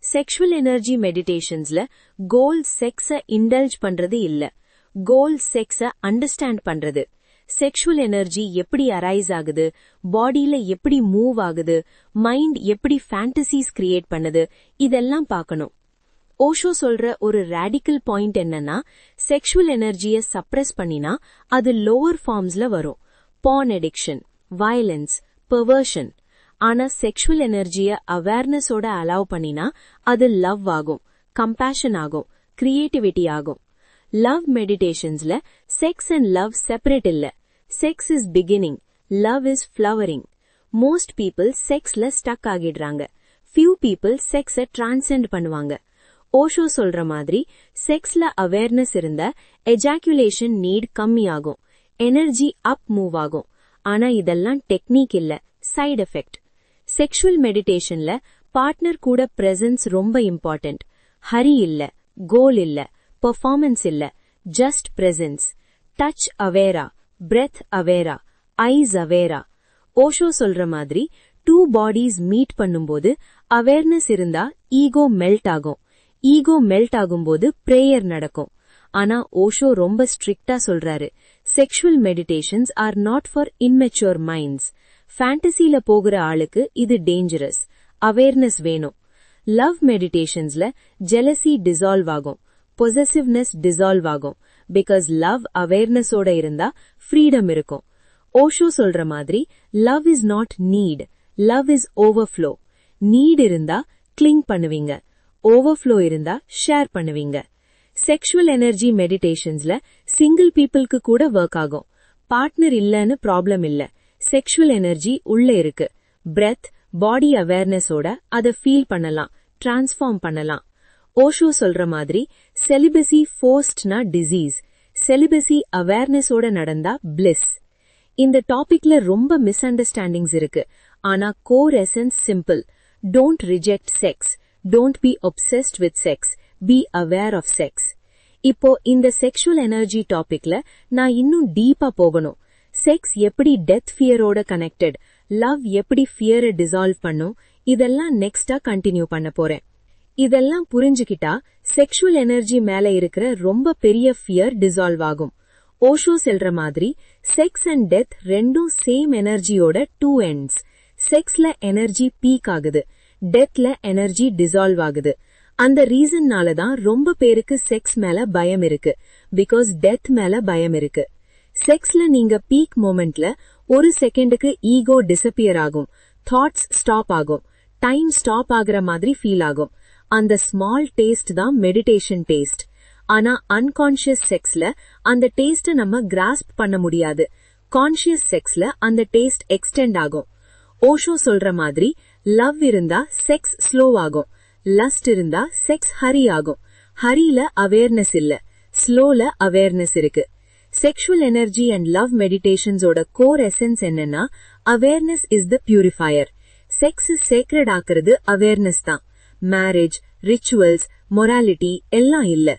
Sexual energy மெடிடேஷன்ஸ்ல கோல் செக்ஸ indulge பண்றது இல்ல, கோல் செக்ஸ understand பண்றது. Sexual energy எப்படி அரைஸ் ஆகுது, பாடியில எப்படி மூவ் ஆகுது, மைண்ட் எப்படி ஃபேண்டசிஸ் கிரியேட் பண்ணுது, இதெல்லாம் பார்க்கணும். ஓஷோ சொல்ற ஒரு ராடிக்கல் பாயிண்ட் என்னன்னா, செக்ஷுவல் எனர்ஜியை சப்ரெஸ் பண்ணினா அது லோவர் ஃபார்ம்ஸ்ல வரும். Born addiction, violence, perversion. ஆனா செக்ஷுவல் எனர்ஜியை அவேர்னஸோட அலோவ் பண்ணினா அது லவ் ஆகும், கம்பேஷன் ஆகும், கிரியேட்டிவிட்டி ஆகும். லவ் மெடிடேஷன்ஸ்ல செக்ஸ் அண்ட் லவ் செப்பரேட் இல்ல. Sex is beginning, love is flowering. Most people செக்ஸ்ல ஸ்டக் ஆகிடுறாங்க. ஃபியூ பீப்புள் செக்ஸை டிரான்சென்ட் பண்ணுவாங்க. ஓஷோ சொல்ற மாதிரி செக்ஸ்ல அவேர்னஸ் இருந்தா எஜாக்குலேஷன் நீட் கம்மியாகும், எனர்ஜி அப் மூவ் ஆகும். ஆனா இதெல்லாம் டெக்னிக் இல்ல, சைடு எஃபெக்ட். செக்ஷுவல் மெடிடேஷன்ல பார்ட்னர் கூட பிரசன்ஸ் ரொம்ப இம்பார்ட்டன்ட். ஹரி இல்ல, கோல் இல்ல, பெர்ஃபார்மன்ஸ் இல்ல, ஜஸ்ட் பிரசன்ஸ். டச் அவேரா, பிரெத் அவேரா, ஐஸ் அவேரா. ஓஷோ சொல்ற மாதிரி டூ பாடிஸ் மீட் பண்ணும்போது அவேர்னஸ் இருந்தா ஈகோ மெல்ட் ஆகும். ஈகோ மெல்ட் ஆகும்போது பிரேயர் நடக்கும். ஆனா ஓஷோ ரொம்ப ஸ்ட்ரிக்டா சொல்றாரு, sexual meditations are not for immature minds. ஃபேண்டசில போகிற ஆளுக்கு இது டேஞ்சரஸ். அவேர்னஸ் வேணும். லவ் மெடிடேஷன்ஸ்ல ஜெலசி டிசால்வ் ஆகும், பொசசிவ்னஸ் டிசால்வ் ஆகும். பிகாஸ் லவ் அவேர்னஸோட இருந்தா ஃப்ரீடம் இருக்கும். ஓஷோ சொல்ற மாதிரி love is not need, love is overflow. Need இருந்தா கிளிங் பண்ணுவீங்க, ஓவர்ஃப்ளோ இருந்தா ஷேர் பண்ணுவீங்க. செக்ஷுவல் எனர்ஜி மெடிடேஷன்ஸ்ல சிங்கிள் பீப்புளுக்கு கூட ஒர்க் ஆகும். பார்ட்னர் இல்லன்னு ப்ராப்ளம் இல்ல, செக்ஷுவல் எனர்ஜி உள்ள இருக்கு. பிரெத், பாடி அவேர்னஸோட அதை ஃபீல் பண்ணலாம், டிரான்ஸ்ஃபார்ம் பண்ணலாம். ஓஷோ சொல்ற மாதிரி செலிபசி ஃபோர்ஸ்ட்னா டிசீஸ், செலிபசி அவேர்னஸோட நடந்தா பிளிஸ். இந்த டாபிக்ல ரொம்ப மிஸ் அண்டர்ஸ்டாண்டிங்ஸ் இருக்கு. ஆனா core essence simple. Don't reject sex, don't be obsessed with sex, be aware of sex. இப்போ இந்த செக்ஷுவல் எனர்ஜி டாபிக்ல நான் இன்னும் டீப்பா போகணும். செக்ஸ் எப்படி டெத் ஃபியரோட கனெக்டட், லவ் எப்படி ஃபியரை டிசால்வ் பண்ணும், இதெல்லாம் நெக்ஸ்டா கண்டினியூ பண்ண போறேன். இதெல்லாம் புரிஞ்சுக்கிட்டா செக்ஷுவல் எனர்ஜி மேல இருக்கிற ரொம்ப பெரிய ஃபியர் டிசால்வ் ஆகும். ஓஷோ சொல்ற மாதிரி செக்ஸ் அண்ட் டெத் ரெண்டும் சேம் எனர்ஜியோட டூ எண்ட்ஸ். செக்ஸ்ல எனர்ஜி பீக் ஆகுது, டெத்ல எனர்ஜி டிசால்வ் ஆகுது. அந்த ரீசன்னால தான் ரொம்ப பேருக்கு செக்ஸ் மேல பயம் இருக்கு, பிகாஸ் டெத் மேல பயம் இருக்கு. செக்ஸ்ல நீங்க பீக் மொமெண்ட்ல ஒரு செகண்டுக்கு ஈகோ டிசப்பியர் ஆகும், தாட்ஸ் ஸ்டாப் ஆகும், டைம் ஸ்டாப் ஆகுற மாதிரி ஃபீல் ஆகும். அந்த ஸ்மால் டேஸ்ட் தான் மெடிடேஷன் டேஸ்ட். ஆனா அன்கான்ஷியஸ் செக்ஸ்ல அந்த டேஸ்ட நம்ம கிராஸ்ப் பண்ண முடியாது. கான்ஷியஸ் செக்ஸ்ல அந்த டேஸ்ட் எக்ஸ்டெண்ட் ஆகும். ஓஷோ சொல்ற மாதிரி லவ் இருந்தா செக்ஸ் ஸ்லோ ஆகும், லஸ்ட் இருந்தா செக்ஸ் ஹரி ஆகும். ஹரியில அவேர்னஸ் இல்ல, ஸ்லோல அவேர்னஸ் இருக்கு. செக்ஷுவல் எனர்ஜி அண்ட் லவ் மெடிடேஷன்ஸோட கோர் எசன்ஸ் என்னன்னா awareness is the purifier. Sex sacred ஆக்குறது அவேர்னஸ் தான். மேரேஜ், ரிச்சுவல்ஸ், மொராலிட்டி எல்லாம் இல்ல.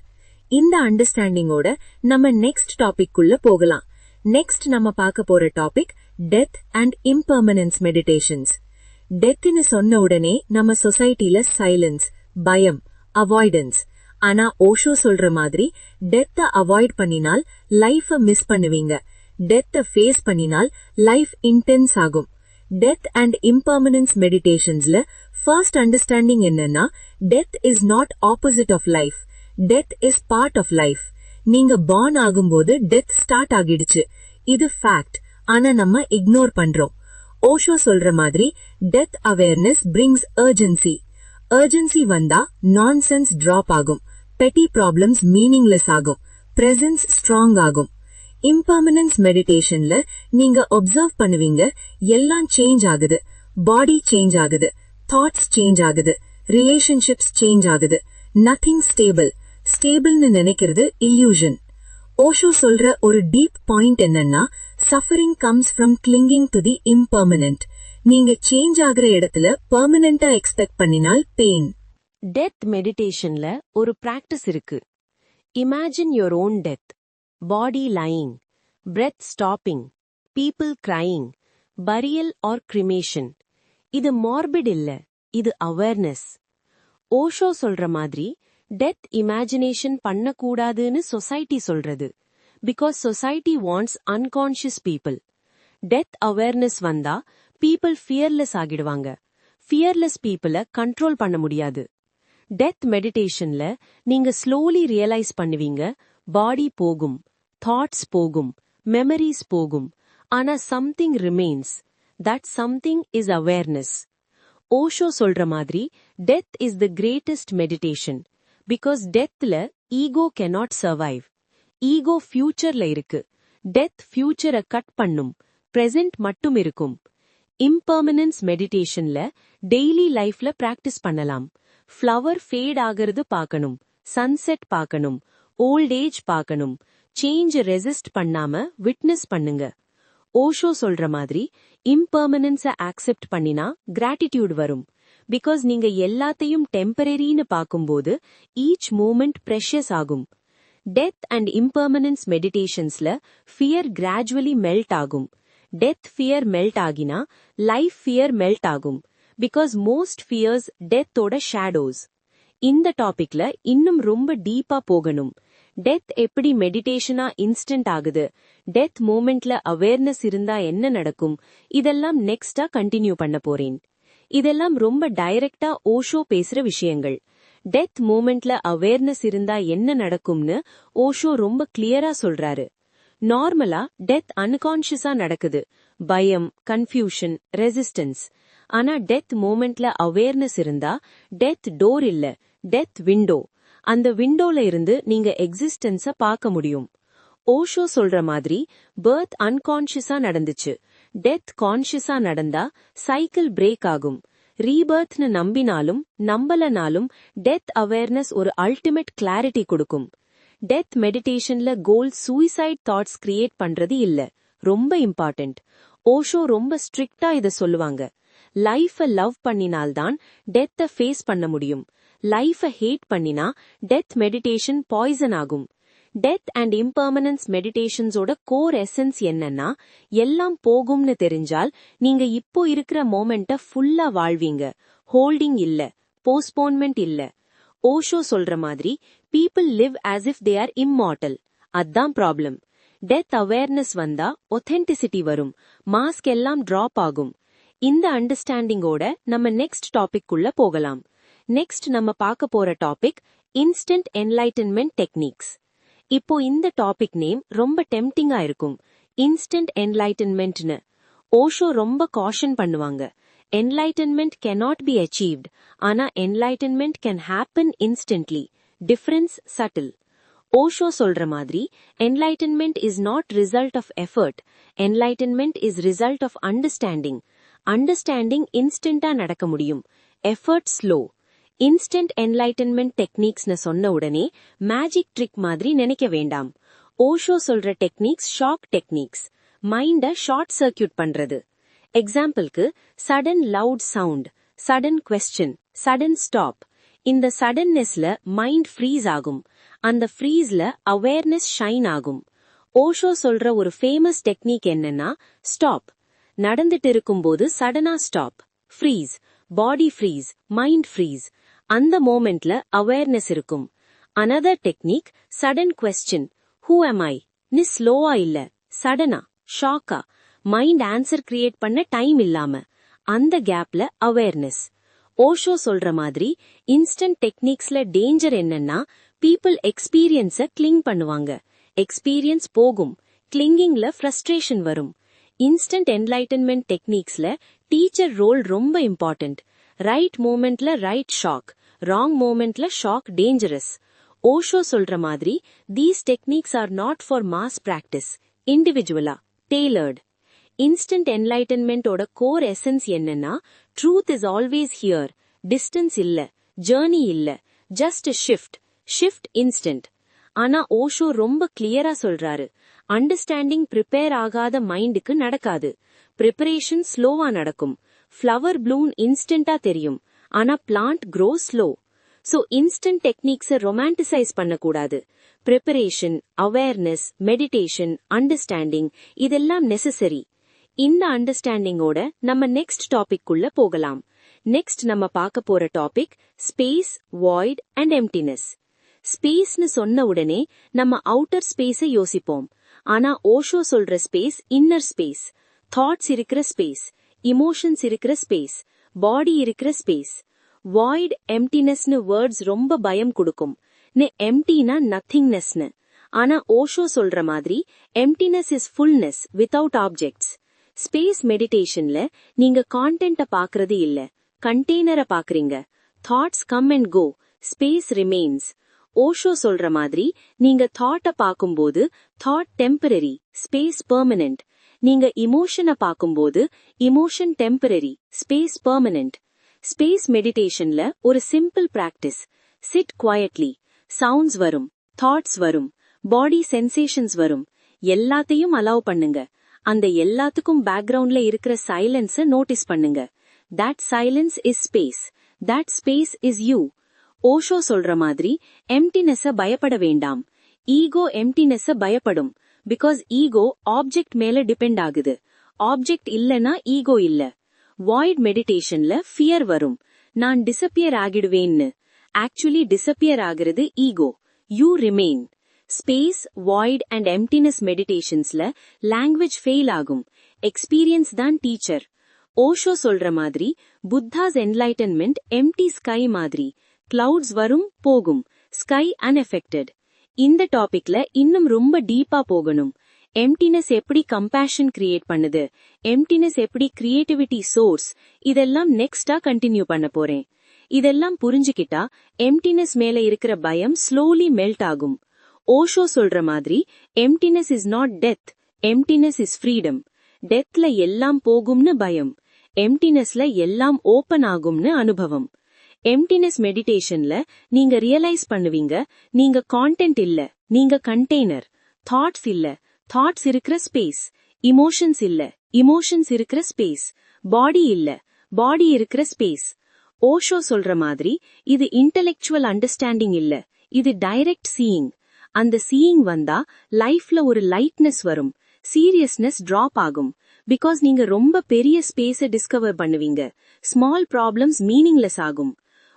இந்த அண்டர்ஸ்டாண்டிங்கோட நம்ம நெக்ஸ்ட் டாபிக் குள்ள போகலாம். நெக்ஸ்ட் நம்ம பார்க்க போற டாபிக் டெத் அண்ட் இம்பெர்மனன்ஸ் மெடிடேஷன்ஸ். டெத்னு சொன்ன உடனே நம்ம சொசைட்டில சைலன்ஸ், பயம், அவாய்டன்ஸ். ஆனா ஓஷோ சொல்ற மாதிரி டெத்த அவாய்ட் பண்ணினால் லைஃப மிஸ் பண்ணுவீங்க. டெத்த ஃபேஸ் பண்ணினால் லைஃப் இன்டென்ஸ் ஆகும். டெத் அண்ட் இம்பெர்மனன்ஸ் மெடிடேஷன்ஸ்ல ஃபர்ஸ்ட் அண்டர்ஸ்டாண்டிங் என்னன்னா death is not opposite of life, death is part of life. நீங்க பார்ன் ஆகும்போது டெத் ஸ்டார்ட் ஆகிடுச்சு, இது ஃபேக்ட். ஆனா நம்ம இக்னோர் பண்றோம். ஓஷோ சொல்ற மாதிரி death awareness brings urgency. Urgency வந்தா நான்சென்ஸ் டிராப் ஆகும், பெட்டி ப்ராப்ளம்ஸ் மீனிங்லெஸ் ஆகும், பிரசன்ஸ் ஸ்ட்ராங் ஆகும். இம்பெர்மனன்ஸ் மெடிடேஷன்ல நீங்க ஒப்சர்வ் பண்ணுவீங்க, எல்லாம் சேஞ்ச் ஆகுது. பாடி சேஞ்ச் ஆகுது, தாட்ஸ் சேஞ்ச் ஆகுது, ரிலேஷன்ஷிப்ஸ் சேஞ்ச் ஆகுது. Nothing stable. ஸ்டேபிள்னு நினைக்கிறது இல்யூஷன். ஓஷோ சொல்ற ஒரு டீப் பாயிண்ட் என்னன்னா suffering comes from clinging to the impermanent. நீங்க சேஞ்ச் ஆகுற இடத்துல பெர்மனண்டா எக்ஸ்பெக்ட் பண்ணினால் பெயின். டெத் மெடிடேஷன்ல ஒரு பிராக்டிஸ் இருக்கு. Imagine your own death. Body lying, breath stopping, people crying, burial or cremation. இது மார்பிட் இல்ல, இது அவேர்னஸ். ஓஷோ சொல்ற மாதிரி டெத் இமேஜினேஷன் பண்ணக்கூடாதுன்னு சொசைட்டி சொல்றது. Because society wants unconscious people. Death awareness வந்தா பீப்புள் ஃபியர்லெஸ் ஆகிடுவாங்க. ஃபியர்லெஸ் பீப்புளை கண்ட்ரோல் பண்ண முடியாது. டெத் மெடிடேஷன்ல நீங்க ஸ்லோலி ரியலைஸ் பண்ணுவீங்க, பாடி போகும், தாட்ஸ் போகும், மெமரிஸ் போகும். ஆனா something remains. That something is awareness. Osho சொல்ற மாதிரி death is the greatest meditation. Because டெத்ல ஈகோ cannot சர்வைவ். ஈகோ ஃபியூச்சர்ல இருக்கு. டெத் ஃபியூச்சரை கட் பண்ணும், பிரசன்ட் மட்டும் இருக்கும். இம்பெர்மனன்ஸ் மெடிடேஷன்ல டெய்லி லைஃப்ல பிராக்டிஸ் பண்ணலாம். ஃப்ளவர் ஃபேட் ஆகிறது பார்க்கணும், சன்செட் பார்க்கணும், ஓல்ட் ஏஜ் பார்க்கணும். சேஞ்ச் ரெசிஸ்ட் பண்ணாம விட்னஸ் பண்ணுங்க. ஓஷோ சொல்ற மாதிரி இம்பெர்மனன்ஸை ஆக்செப்ட் பண்ணினா கிராட்டிடியூட் வரும். பிகாஸ் நீங்க எல்லாத்தையும் டெம்பரரின்னு பார்க்கும்போது ஈச் மூமெண்ட் ப்ரெஷியஸ் ஆகும். டெத் அண்ட் இம்பெர்மனன்ஸ் மெடிடேஷன்ஸ்ல ஃபியர் கிராஜுவலி மெல்ட் ஆகும். டெத் ஃபியர் மெல்ட் ஆகினா லைஃப் ஃபியர் மெல்ட் ஆகும். பிகாஸ் மோஸ்ட் ஃபியர்ஸ் டெத்தோட ஷேடோஸ். இந்த டாபிக்ல இன்னும் ரொம்ப டீப்பா போகணும். டெத் எப்படி மெடிடேஷனா இன்ஸ்டன்ட் ஆகுது, டெத் மூமெண்ட்ல அவேர்னஸ் இருந்தா என்ன நடக்கும், இதெல்லாம் நெக்ஸ்டா கண்டினியூ பண்ண போறேன். இதெல்லாம் ரொம்ப டைரக்டா ஓஷோ பேசுற விஷயங்கள். டெத் மூமெண்ட்ல அவேர்னஸ் இருந்தா என்ன நடக்கும்னு ஓஷோ ரொம்ப கிளியரா சொல்றாரு. நார்மலா டெத் அன்கான்ஷியஸா நடக்குது, பயம், கன்ஃபியூஷன், ரெசிஸ்டன்ஸ். ஆனா டெத் மூமெண்ட்ல அவேர்னஸ் இருந்தா டெத் டோர் இல்ல, டெத் விண்டோ. அந்த விண்டோல இருந்து நீங்க எக்ஸிஸ்டன்ஸ பார்க்க முடியும். ஓஷோ சொல்ற மாதிரி பர்த் அன்கான்ஷியஸா நடந்துச்சு, டெத் கான்ஷியஸா நடந்தா சைக்கிள் பிரேக் ஆகும். ரீபர்த்னு நம்பினாலும் நம்பலனாலும் டெத் அவேர்னஸ் ஒரு அல்டிமேட் கிளாரிட்டி கொடுக்கும். டெத் மெடிடேஷன்ல கோல் சூசைட் தாட்ஸ் கிரியேட் பண்றது இல்ல, ரொம்ப இம்பார்ட்டன்ட். ஓஷோ ரொம்ப ஸ்ட்ரிக்டா இத சொல்லுவாங்க. லைஃப லவ் பண்ணினால்தான் டெத்த ஃபேஸ் பண்ண முடியும். லைஃப ஹேட் பண்ணினா டெத் மெடிடேஷன் பாய்சன் ஆகும். டெத் அண்ட் இம்பெர்மனன்ஸ் மெடிடேஷன்ஸோட கோர் எசன்ஸ் என்னன்னா, எல்லாம் போகும்னு தெரிஞ்சால் நீங்க இப்போ இருக்கிற மோமெண்ட்ட ஃபுல்லா வாழ்வீங்க. ஹோல்டிங் இல்ல, போஸ்ட்போன்மெண்ட் இல்ல. ஓஷோ சொல்ற மாதிரி people live as if they are immortal. அதான் ப்ராப்ளம். டெத் அவேர்னஸ் வந்தா ஒத்தென்டிசிட்டி வரும், மாஸ்க் எல்லாம் டிராப் ஆகும். இந்த அண்டர்ஸ்டாண்டிங்கோட நம்ம நெக்ஸ்ட் டாபிக் குள்ள போகலாம். நெக்ஸ்ட் நம்ம பார்க்க போற டாபிக் இன்ஸ்டன்ட் என்லைட்டன்மெண்ட் டெக்னிக்ஸ். இப்போ இந்த டாபிக் நேம் ரொம்ப டெம்ப்டிங்கா இருக்கும், இன்ஸ்டன்ட் என்லைட்டன்மெண்ட்னு. ஓஷோ ரொம்ப காஷன் பண்ணுவாங்க. என்லைட்டன்மெண்ட் cannot be achieved, ஆனா enlightenment can happen instantly. Difference subtle. Osho சொல்ற மாதிரி enlightenment is not result of effort. Enlightenment is result of understanding. Understanding இன்ஸ்டன்டா நடக்க முடியும், எஃபர்ட் ஸ்லோ. இன்ஸ்டன்ட் என்லைட்டன்மெண்ட் டெக்னிக்ஸ்னு சொன்ன உடனே மேஜிக் ட்ரிக் மாதிரி நினைக்க வேண்டாம். ஓஷோ சொல்ற டெக்னிக்ஸ் ஷாக் டெக்னிக்ஸ், மைண்ட ஷார்ட் சர்க்கியூட் பண்றது. எக்ஸாம்பிளுக்கு sudden loud sound, sudden question, sudden stop. இந்த சடன்னஸ்ல மைண்ட் ஃப்ரீஸ் ஆகும், அந்த ஃப்ரீஸ்ல அவேர்னஸ் ஷைன் ஆகும். ஓஷோ சொல்ற ஒரு ஃபேமஸ் டெக்னிக் என்னன்னா ஸ்டாப். நடந்துட்டு இருக்கும்போது சடனா stop, freeze, body freeze, mind freeze. அந்த மோமெண்ட்ல அவேர்னஸ் இருக்கும். Another technique sudden question, who am I னு ஸ்லோவா இல்ல, சடனா, ஷாக்கா, மைண்ட் ஆன்சர் கிரியேட் பண்ண டைம் இல்லாம. அந்த கேப்ல அவேர்னஸ். ஓஷோ சொல்ற மாதிரி இன்ஸ்டன்ட் டெக்னிக்ஸ்ல டேஞ்சர் என்னன்னா பீப்புள் எக்ஸ்பீரியன்ஸ கிளிங் பண்ணுவாங்க. எக்ஸ்பீரியன்ஸ் போகும், கிளிங்கிங்ல ஃப்ரஸ்ட்ரேஷன் வரும். இன்ஸ்டன்ட் என்லைட்டன்மெண்ட் டெக்னிக்ஸ்ல டீச்சர் ரோல் ரொம்ப இம்பார்ட்டன்ட். ரைட் மோமெண்ட்ல ரைட் ஷாக், ராங் மோமெண்ட்ல ஷாக் டேஞ்சரஸ். ஓஷோ சொல்ற மாதிரி these techniques are not for mass practice, இண்டிவிஜுவலா, டெய்லர்ட். இன்ஸ்டன்ட் என்லைட்டன்மெண்டோட கோர் எசன்ஸ் என்னன்னா truth is always here, distance இல்ல, ஜர்னி இல்ல, ஜஸ்ட் ஷிஃப்ட். Shift instant. ஆனா ஓஷோ ரொம்ப கிளியரா சொல்றாரு, அண்டர்ஸ்டாண்டிங் ப்ரிப்பேர் ஆகாத மைண்டுக்கு நடக்காது. ப்ரிப்பரேஷன் ஸ்லோவா நடக்கும். ஃப்ளவர் ப்ளூம் இன்ஸ்டன்டா தெரியும், ஆனா plant grow slow. So instant டெக்னிக்ஸை ரொமான்டிசைஸ் பண்ணக்கூடாது. ப்ரிப்பரேஷன், அவேர்னஸ், மெடிடேஷன், அண்டர்ஸ்டாண்டிங் இதெல்லாம் நெசசரி. இந்த அண்டர்ஸ்டாண்டிங்கோட நம்ம நெக்ஸ்ட் டாபிக் உள்ள போகலாம். நெக்ஸ்ட் நம்ம பார்க்க போற topic space, void and emptiness. ஸ்பேஸ்னு சொன்ன உடனே நம்ம அவுட்டர் ஸ்பேஸை யோசிப்போம். ஆனா ஓஷோ சொல்ற ஸ்பேஸ் இன்னர் ஸ்பேஸ், தாட்ஸ் இருக்கிற ஸ்பேஸ், இமோஷன்ஸ் இருக்கிற ஸ்பேஸ், பாடி இருக்கிற ஸ்பேஸ். வாய்ட், எம்டினஸ்னு வேர்ட்ஸ் ரொம்ப பயம் கொடுக்கும். எம்டினா நத்திங்னஸ்னு. ஆனா ஓஷோ சொல்ற மாதிரி emptiness is fullness without objects. Space மெடிடேஷன்ல நீங்க கான்டென்ட்ட பாக்குறது இல்ல, கண்டெய்னரை பாக்குறீங்க. Thoughts come and go, space remains. Osho சொல்ற மாதிரி நீங்க தாட்ட பாக்கும்போது தாட் டெம்பரரி, ஸ்பேஸ் பெர்மனன்ட். நீங்க இமோஷனை பாக்கும்போது emotion temporary, space permanent. Space மெடிடேஷன்ல ஒரு simple practice, sit quietly. Sounds வரும், தாட்ஸ் வரும், பாடி சென்சேஷன்ஸ் வரும், எல்லாத்தையும் அலோவ் பண்ணுங்க. அந்த எல்லாத்துக்கும் பேக்ரவுண்ட்ல இருக்கிற சைலன்ஸ நோட்டீஸ் பண்ணுங்க. That silence is space, that space is you. Osho சொல்ற மாதிரி எம்டினஸ பயப்பட வேண்டாம். ஈகோ எம்டினஸ பயப்படும். பிகாஸ் ஈகோ ஆப்ஜெக்ட் மேல டிபெண்ட் ஆகுது. ஆப்ஜெக்ட் இல்லனா ஈகோ இல்ல. வாய்ட் மெடிடேஷன்ல ஃபியர் வரும், நான் டிசப்பியர் ஆகிடுவேன்னு. ஆக்சுவலி டிசப்பியர் ஆகிறது ego, you remain. Space, void and emptiness மெடிடேஷன்ஸ்ல லாங்குவேஜ் ஃபெயில் ஆகும், எக்ஸ்பீரியன்ஸ் தான் டீச்சர். ஓஷோ சொல்ற மாதிரி புத்தாஸ் என்லைட்டன்மெண்ட் எம்டி ஸ்கை மாதிரி, கிளவுட்ஸ் வரும் போகும், ஸ்கை அன்எஃபெக்டட். இந்த டாபிக்ல இன்னும் ரொம்ப டீப்பா போகணும். எம்டினஸ் எப்படி கம்பேஷன் கிரியேட் பண்ணுது, எம்டினஸ் எப்படி கிரியேட்டிவிட்டி சோர்ஸ், இதெல்லாம் நெக்ஸ்டா கண்டினியூ பண்ண போறேன். இதெல்லாம் புரிஞ்சுக்கிட்டா எம்டினஸ் மேல இருக்கிற பயம் ஸ்லோலி மெல்ட் ஆகும். ஓஷோ சொல்ற மாதிரி emptiness is not death, emptiness is freedom. டெத்ல எல்லாம் போகும்னு பயம், எம்டினஸ்ல எல்லாம் ஓபன் ஆகும்னு அனுபவம். எம்டினஸ் மெடிடேஷன்ல நீங்க ரியலைஸ் பண்ணுவீங்க, நீங்க கான்டென்ட் இல்ல, நீங்க கண்டெய்னர். தாட்ஸ் இல்ல, தாட்ஸ் இருக்கிற ஸ்பேஸ். இமோஷன்ஸ் இல்ல, இமோஷன்ஸ் இருக்கிற ஸ்பேஸ். பாடி இல்ல, பாடி இருக்கிற ஸ்பேஸ். ஓஷோ சொல்ற மாதிரி இது இன்டெலெக்சுவல் அண்டர்ஸ்டாண்டிங் இல்ல, இது டைரக்ட் சீயிங். அந்த சீயிங் வந்தா லைஃப்ல ஒரு லைட்னஸ் வரும், சீரியஸ்னஸ் டிராப் ஆகும். பிகாஸ் நீங்க ரொம்ப பெரிய ஸ்பேஸை டிஸ்கவர் பண்ணுவீங்க. ஸ்மால் ப்ராப்ளம்ஸ் மீனிங்லெஸ் ஆகும்.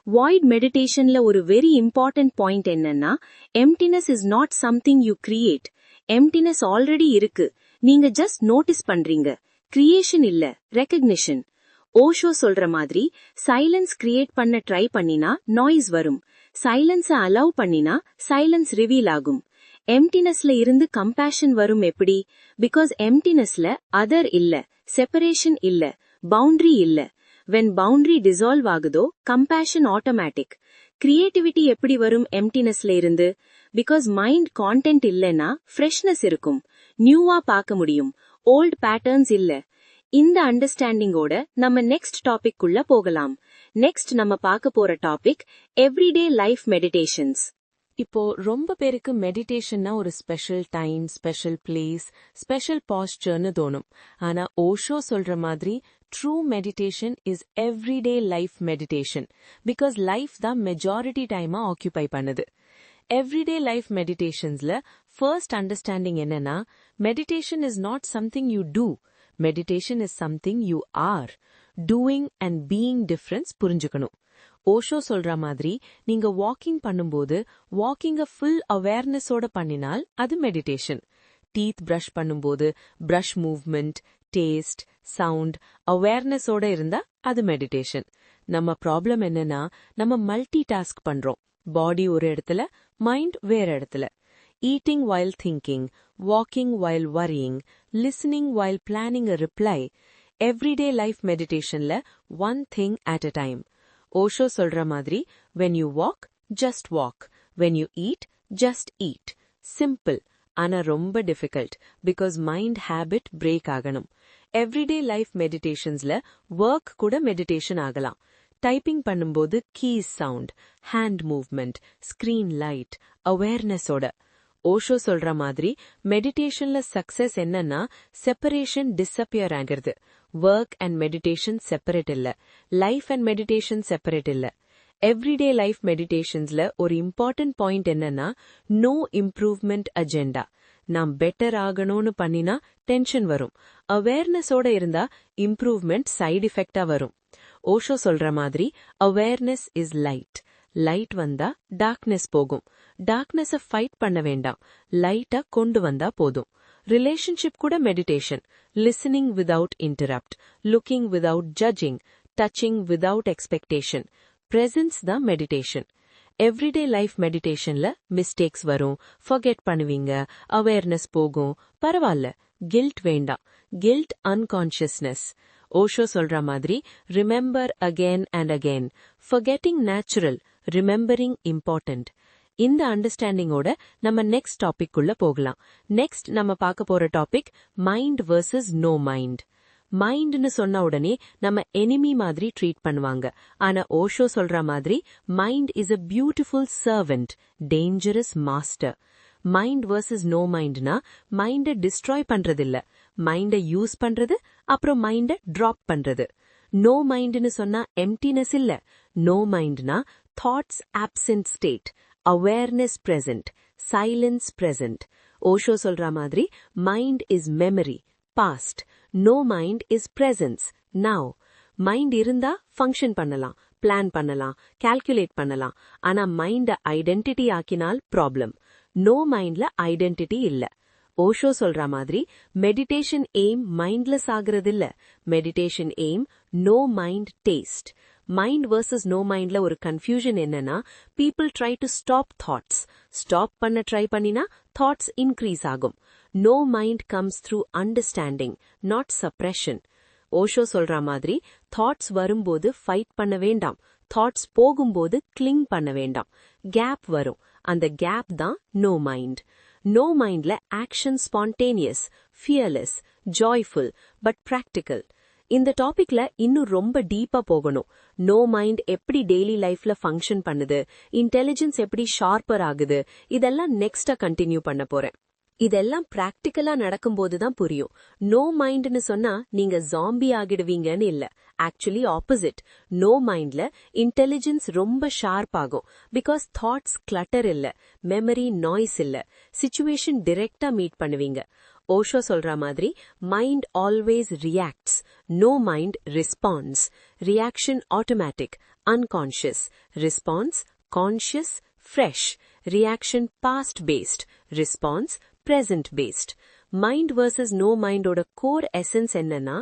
வாய்ட் மெடிடேஷன்ல ஒரு வெரி இம்பார்ட்டன்ட் பாயிண்ட் என்னன்னா emptiness is not something you create. Emptiness already இருக்கு, நீங்க ஜஸ்ட் நோட்டீஸ் பண்றீங்க. கிரியேஷன் இல்ல, ரெகக்னிஷன். ஓஷோ சொல்ற மாதிரி சைலன்ஸ் கிரியேட் பண்ண ட்ரை பண்ணினா நாய்ஸ் வரும், சைலன்ஸ அலோவ் பண்ணினா சைலன்ஸ் ரிவீல் ஆகும். எம்டினஸ்ல இருந்து கம்பேஷன் வரும் எப்படி? பிகாஸ் எம்டினஸ்ல அதர் இல்ல, செப்பரேஷன் இல்ல, பவுண்டரி இல்ல. வென் பவுண்டரி டிசால்வ் ஆகுதோ கம்பேஷன் ஆட்டோமேட்டிக். கிரியேட்டிவிட்டி எப்படி வரும் எம்டினஸ்ல இருந்து? பிகாஸ் மைண்ட் கான்டென்ட் இல்லைன்னா ஃப்ரெஷ்னஸ் இருக்கும், நியூவா பார்க்க முடியும், ஓல்ட் பேட்டர்ன்ஸ் இல்ல. இந்த அண்டர்ஸ்டாண்டிங்கோட நம்ம நெக்ஸ்ட் டாபிக் உள்ள போகலாம். நெக்ஸ்ட் நம்ம பார்க்க போற டாபிக் எவ்ரிடே லைஃப் மெடிடேஷன்ஸ். இப்போ ரொம்ப பேருக்கு மெடிடேஷன்னா ஒரு special time, special place, special பாஸ்டர்னு தோணும். ஆனா ஓஷோ சொல்ற மாதிரி true meditation is everyday life meditation. Because life தான் மெஜாரிட்டி டைமா ஆக்கியூபை பண்ணுது. எவ்ரிடே லைஃப் மெடிடேஷன்ஸ்ல ஃபர்ஸ்ட் அண்டர்ஸ்டாண்டிங் என்னன்னா, meditation is not something you do, meditation is something you are. Doing and being difference புரிஞ்சுக்கணும். ஓஷோ சொல்ற மாதிரி நீங்க வாக்கிங் பண்ணும்போது வாக்கிங்க ஃபுல் அவேர்னஸோட பண்ணினால் அது மெடிடேஷன். டீத் பிரஷ் பண்ணும்போது பிரஷ் மூவ்மெண்ட், டேஸ்ட், சவுண்ட் அவேர்னஸோட இருந்தா அது மெடிடேஷன். நம்ம ப்ராப்ளம் என்னன்னா, நம்ம மல்டி டாஸ்க் பண்றோம். பாடி ஒரு இடத்துல, மைண்ட் வேற இடத்துல. Eating while thinking, walking while worrying, listening while planning a reply. Everyday life meditationல one thing at a time. Osho சொல்ற மாதிரி when you walk, just walk. When you eat, just eat. Simple. ஆனா ரொம்ப difficult. Because mind habit break ஆகணும். Everyday life மெடிடேஷன்ஸ்ல work கூட meditation ஆகலாம். Typing பண்ணும்போது keys sound, hand movement, screen light அவேர்னஸோட. ஓஷோ சொல்ற மாதிரி மெடிடேஷன்ல சக்சஸ் என்னன்னா, செப்பரேஷன் டிஸப்பியர் ஆகிறது. ஒர்க் அண்ட் மெடிடேஷன் செப்பரேட் இல்ல, லைஃப் அண்ட் மெடிடேஷன் செப்பரேட் இல்ல. எவ்ரிடே லைஃப் மெடிடேஷன்ஸ்ல ஒரு இம்பார்ட்டன்ட் பாயிண்ட் என்னன்னா, நோ இம்ப்ரூவ்மெண்ட் அஜெண்டா. நாம் பெட்டர் ஆகணும்னு பண்ணினா டென்ஷன் வரும். அவேர்னஸோட இருந்தா இம்ப்ரூவ்மெண்ட் சைடு எஃபெக்டா வரும். ஓஷோ சொல்ற மாதிரி அவேர்னஸ் இஸ் லைட். லைட் வந்தா டார்க்னஸ் போகும். டார்க்னஸ ஃபைட் பண்ண வேண்டாம், லைட்டா கொண்டு வந்தா போதும். ரிலேஷன்ஷிப் கூட meditation. Listening without interrupt, looking without judging, touching without expectation. Presence தான் மெடிடேஷன். எவ்ரிடே லைஃப் மெடிடேஷன்ல மிஸ்டேக்ஸ் வரும், ஃபர்கெட் பண்ணுவீங்க, அவேர்னஸ் போகும். பரவாயில்ல, கில்ட் வேண்டாம். Guilt unconsciousness. ஓஷோ சொல்ற மாதிரி remember again and again. Forgetting natural, remembering important. இந்த அண்டர்ஸ்டாண்டிங்கோட நம்ம நெக்ஸ்ட் டாபிக் உள்ள போகலாம். நெக்ஸ்ட் நம்ம பார்க்க போற topic mind versus no mind. மைண்ட்னு சொன்ன உடனே நம்ம எனிமி மாதிரி ட்ரீட் பண்ணுவாங்க. ஆனா ஓஷோ சொல்ற மாதிரி mind is a beautiful servant, dangerous master. Mind versus no மைண்ட்னா மைண்ட டிஸ்ட்ராய் பண்றதில்ல, மைண்ட யூஸ் பண்றது, அப்புறம் மைண்ட டிராப் பண்றது. நோ மைண்ட்னு சொன்னா எம்டினஸ் இல்ல. நோ மைண்ட்னா thoughts absent state, awareness present, silence present. Osho சொல்ற மாதிரி mind is memory, past. No mind is presence, now. Mind இருந்தா ஃபங்க்ஷன் பண்ணலாம், பிளான் பண்ணலாம், கால்குலேட் பண்ணலாம். ஆனா மைண்ட ஐடென்டிட்டி ஆக்கினால் ப்ராப்ளம். நோ மைண்ட்ல ஐடென்டிட்டி இல்ல. ஓஷோ சொல்ற மாதிரி மெடிடேஷன் எய்ம் மைண்ட்லெஸ் ஆகுறதில்ல, meditation aim no mind taste. Mind versus no மைண்ட்ல ஒரு கன்ஃபியூஷன் என்னன்னா, people try to stop thoughts. Stop பண்ண ட்ரை பண்ணினா தாட்ஸ் இன்க்ரீஸ் ஆகும். No mind comes through understanding, not suppression. Osho சொல்ற மாதிரி தாட்ஸ் வரும்போது ஃபைட் பண்ண வேண்டாம், தாட்ஸ் போகும்போது கிளிங் பண்ண வேண்டாம். கேப் வரும், அந்த கேப் தான் நோ மைண்ட். நோ மைண்ட்ல action spontaneous, fearless, joyful, but practical. இந்த டாபிக்ல இன்னும் ரொம்ப டீப்பா போகணும். நோ மைண்ட் எப்படி டெய்லி லைஃப்ல ஃபங்க்ஷன் பண்ணுது, இன்டெலிஜென்ஸ் எப்படி ஷார்ப்பர் ஆகுது, இதெல்லாம் நெக்ஸ்டா கண்டினியூ பண்ண போறேன். இதெல்லாம் பிராக்டிக்கலா நடக்கும்போதுதான் புரியும். நோ மைண்ட்னு சொன்னா நீங்க ஜாம்பி ஆகிடுவீங்கன்னு இல்ல. Actually opposite. நோ மைண்ட்ல இன்டெலிஜென்ஸ் ரொம்ப ஷார்ப் ஆகும். பிகாஸ் தாட்ஸ் கிளட்டர் இல்ல, மெமரி நாய்ஸ் இல்ல, சிச்சுவேஷன் டிரெக்டா மீட் பண்ணுவீங்க. ஓஷோ சொல்ற மாதிரி mind always reacts, no mind response. Reaction automatic, unconscious. Response conscious, fresh. Reaction past based, response present based. Mind versus no மைண்டோட கோர் எசன்ஸ் என்னன்னா,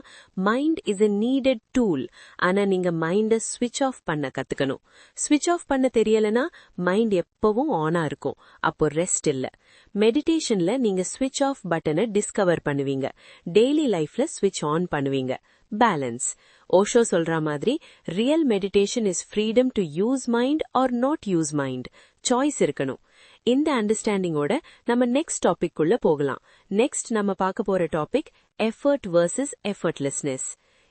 mind is a needed tool. ஆனா நீங்க மைண்ட ஸ்விட்ச் ஆஃப் பண்ண கத்துக்கணும். ஸ்விட்ச் ஆஃப் பண்ண தெரியலனா மைண்ட் எப்பவும் ஆனா இருக்கும். அப்போ ரெஸ்ட் இல்ல. மெடிடேஷன்ல நீங்க ஸ்விட்ச் ஆஃப் பட்டனை டிஸ்கவர் பண்ணுவீங்க. டெய்லி லைஃப்ல ஸ்விட்ச் ஆன் பண்ணுவீங்க. பேலன்ஸ். ஓஷோ சொல்ற மாதிரி real meditation is freedom to use mind or not use mind. Choice இருக்கணும். இந்த அண்டர்ஸ்டாண்டிங்கோட நம்ம நெக்ஸ்ட் டாபிக் உள்ள போகலாம். நெக்ஸ்ட் நம்ம பார்க்க போற டாபிக் எஃபர்ட் வர்சஸ் எஃபர்ட்லெஸ்னஸ்.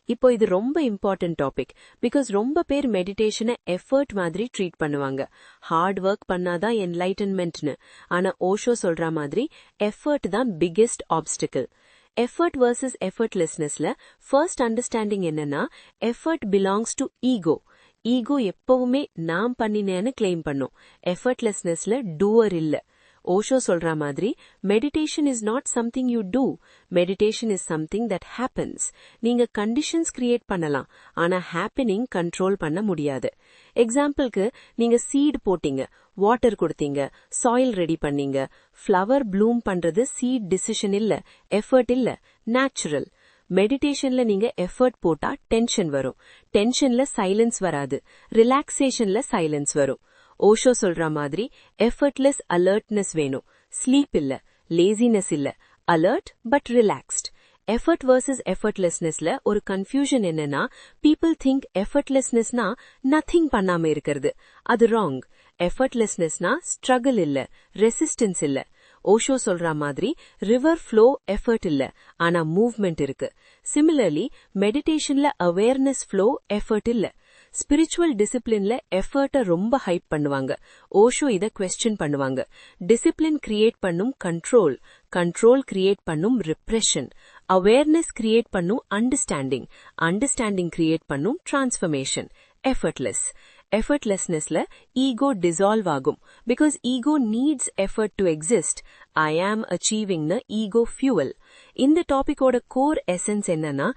இப்போ இது ரொம்ப இம்பார்ட்டன்ட் டாபிக். பிகாஸ் ரொம்ப பேர் மெடிடேஷனை எஃபர்ட் மாதிரி ட்ரீட் பண்ணுவாங்க. ஹார்ட் ஒர்க் பண்ணாதான் என்லைட்டன்மெண்ட்னு. ஆனா ஓஷோ சொல்ற மாதிரி எஃபர்ட் தான் பிக்கெஸ்ட் ஆப்ஸ்டிக்கல். எஃபர்ட் வர்சஸ் எஃபர்ட்லெஸ்னஸ்ல ஃபர்ஸ்ட் அண்டர்ஸ்டாண்டிங் என்னன்னா, effort belongs to ego. Ego எப்பவுமே நான் பண்ணினேன்னு கிளைம் பண்ணும். எஃபர்ட்லெஸ்னஸ்ல டூவர் இல்ல. ஓஷோ சொல்ற மாதிரி meditation is not something you do. Meditation is something that happens. நீங்க கண்டிஷன்ஸ் கிரியேட் பண்ணலாம், ஆனா ஹேப்பனிங் கண்ட்ரோல் பண்ண முடியாது. எக்ஸாம்பிளுக்கு, நீங்க சீட் போட்டீங்க, வாட்டர் கொடுத்தீங்க, சாயில் ரெடி பண்ணீங்க. ஃப்ளவர் ப்ளூம் பண்றது சீட் டிசிஷன் இல்ல, எஃபர்ட் இல்ல, நேச்சுரல். மெடிடேஷன்ல நீங்க எஃபர்ட் போட்டா டென்ஷன் வரும். டென்ஷன்ல சைலன்ஸ் வராது. ரிலாக்ஸேஷன்ல சைலன்ஸ் வரும். ஓஷோ சொல்ற மாதிரி எஃபர்ட்லெஸ் அலர்ட்னஸ் வேணும். ஸ்லீப் இல்ல, லேசினஸ் இல்ல, alert but relaxed. Effort versus எஃபர்ட்லெஸ்னஸ்ல ஒரு கன்ஃபியூஷன் என்னன்னா, பீப்புள் திங்க் எஃபர்ட்லெஸ்னஸ்னா நத்திங் பண்ணாம இருக்கிறது. அது ராங். எஃபர்ட்லெஸ்னஸ்னா ஸ்ட்ரகிள் இல்ல, ரெசிஸ்டன்ஸ் இல்ல. ஓஷோ சொல்ற மாதிரி ரிவர் ஃப்ளோ எஃபர்ட் இல்ல, ஆனா மூவ்மெண்ட் இருக்கு. சிமிலர்லி மெடிடேஷன்ல அவேர்னஸ் ஃப்ளோ எஃபர்ட் இல்ல. ஸ்பிரிச்சுவல் டிசிப்ளின்ல எஃபர்ட்ட ரொம்ப ஹைப் பண்ணுவாங்க. ஓஷோ இத குவெஸ்டின் பண்ணுவாங்க. டிசிப்ளின் கிரியேட் பண்ணும் கண்ட்ரோல், கண்ட்ரோல் கிரியேட் பண்ணும் ரிப்ரெஷன், அவேர்னஸ் கிரியேட் பண்ணும் அண்டர்ஸ்டாண்டிங், அண்டர்ஸ்டாண்டிங் கிரியேட் பண்ணும் டிரான்ஸ்ஃபர்மேஷன். எஃபர்ட்லெஸ். எஃபர்ட்லெஸ்னஸ்ல ஈகோ டிசால்வ் ஆகும். Because ego needs effort to exist. I am அச்சீவிங்னு ஈகோ ஃபியூவல். இந்த டாபிக்கோட கோர் எசன்ஸ் என்னன்னா,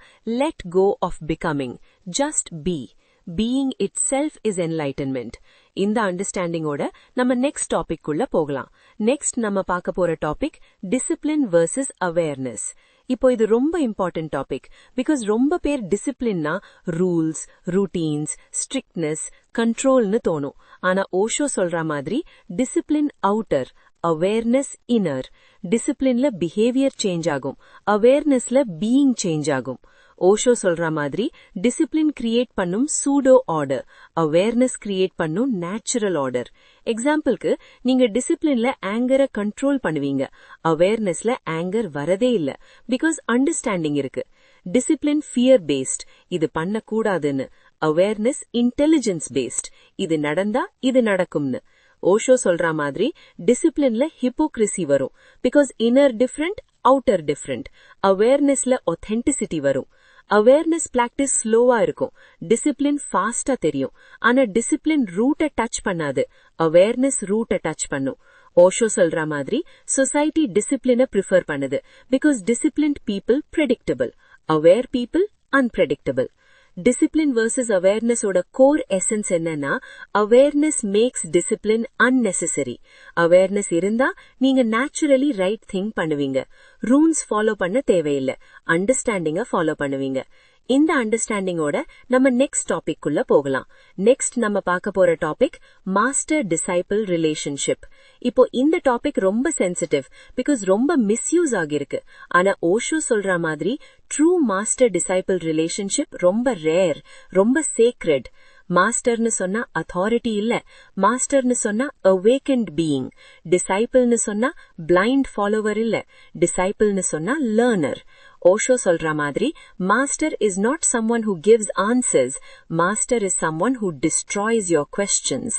let go of becoming, just be. Being itself is enlightenment. இந்த அண்டர்ஸ்டாண்டிங்கோட நம்ம நெக்ஸ்ட் டாபிக் உள்ள போகலாம். நெக்ஸ்ட் நம்ம பார்க்க போற டாபிக் டிசிப்ளின் வர்சஸ் அவேர்னஸ். இப்போ இது ரொம்ப இம்பார்ட்டன்ட் டாபிக். பிகாஸ் ரொம்ப பேர் டிசிப்ளின்னா ரூல்ஸ், ரூட்டீன்ஸ், ஸ்ட்ரிக்ட்னஸ், கண்ட்ரோல்னு தோணும். ஆனா ஓஷோ சொல்ற மாதிரி டிசிப்ளின் அவுட்டர், அவேர்னஸ் இன்னர். டிசிப்ளின்ல பிஹேவியர் சேஞ்ச் ஆகும், அவேர்னஸ்ல பீயிங் சேஞ்ச் ஆகும். ஓஷோ சொல்ற மாதிரி டிசிப்ளின் கிரியேட் பண்ணும் சூடோ ஆர்டர், அவேர்னஸ் கிரியேட் பண்ணும் நேச்சுரல் ஆர்டர். எக்ஸாம்பிளுக்கு, நீங்க டிசிப்ளின்ல ஆங்கரை கண்ட்ரோல் பண்ணுவீங்க, அவேர்னஸ்ல ஆங்கர் வரதே இல்ல. பிகாஸ் அண்டர்ஸ்டாண்டிங் இருக்கு. டிசிப்ளின் ஃபியர் பேஸ்ட், இது பண்ணக்கூடாதுன்னு. அவேர்னஸ் இன்டெலிஜென்ஸ் பேஸ்ட், இது நடந்தா இது நடக்கும்னு. ஓஷோ சொல்ற மாதிரி டிசிப்ளின்ல ஹிப்போக்ரிசி வரும். Because inner different, outer different. அவேர்னஸ்ல ஒத்தென்டிசிட்டி வரும். அவேர்னஸ் பிராக்டிஸ் ஸ்லோவா இருக்கும், டிசிப்ளின் ஃபாஸ்டா தெரியும். ஆனா டிசிப்ளின் ரூட்டை டச் பண்ணாது, அவேர்னஸ் ரூட்டை டச் பண்ணும். ஓஷோ சொல்ற மாதிரி சொசைட்டி டிசிப்ளினை ப்ரிஃபர் பண்ணுது. Because disciplined people predictable, aware people unpredictable. Discipline versus அவேர்னஸோட கோர் எசன்ஸ் என்னன்னா, awareness makes discipline unnecessary. Awareness இருந்தா நீங்க நேச்சுரலி ரைட் திங் பண்ணுவீங்க. ரூல்ஸ் ஃபாலோ பண்ண தேவையில்லை, அண்டர்ஸ்டாண்டிங்க ஃபாலோ பண்ணுவீங்க. இந்த அண்டர்ஸ்டாண்டிங்கோட நம்ம நெக்ஸ்ட் டாபிக் உள்ள போகலாம். நெக்ஸ்ட் நம்ம பார்க்க போற டாபிக் மாஸ்டர் டிசைபிள் ரிலேஷன்ஷிப். இப்போ இந்த டாபிக் ரொம்ப சென்சிட்டிவ். பிகாஸ் ரொம்ப மிஸ்யூஸ் ஆகிருக்கு. ஆனா ஓஷோ சொல்ற மாதிரி ட்ரூ மாஸ்டர் டிசைபிள் ரிலேஷன்ஷிப் ரொம்ப ரேர், ரொம்ப சேக்ரெட். மாஸ்டர்னு சொன்னா அத்தாரிட்டி இல்ல, மாஸ்டர்னு சொன்னா அவேக்கன்ட் பீயிங். டிசைபிள்னு சொன்னா பிளைண்ட் ஃபாலோவர் இல்ல, டிசைபிள்னு சொன்னா லேர்னர். ஓஷோ சொல்ற மாதிரி master is not someone who gives answers, master is someone who destroys your questions.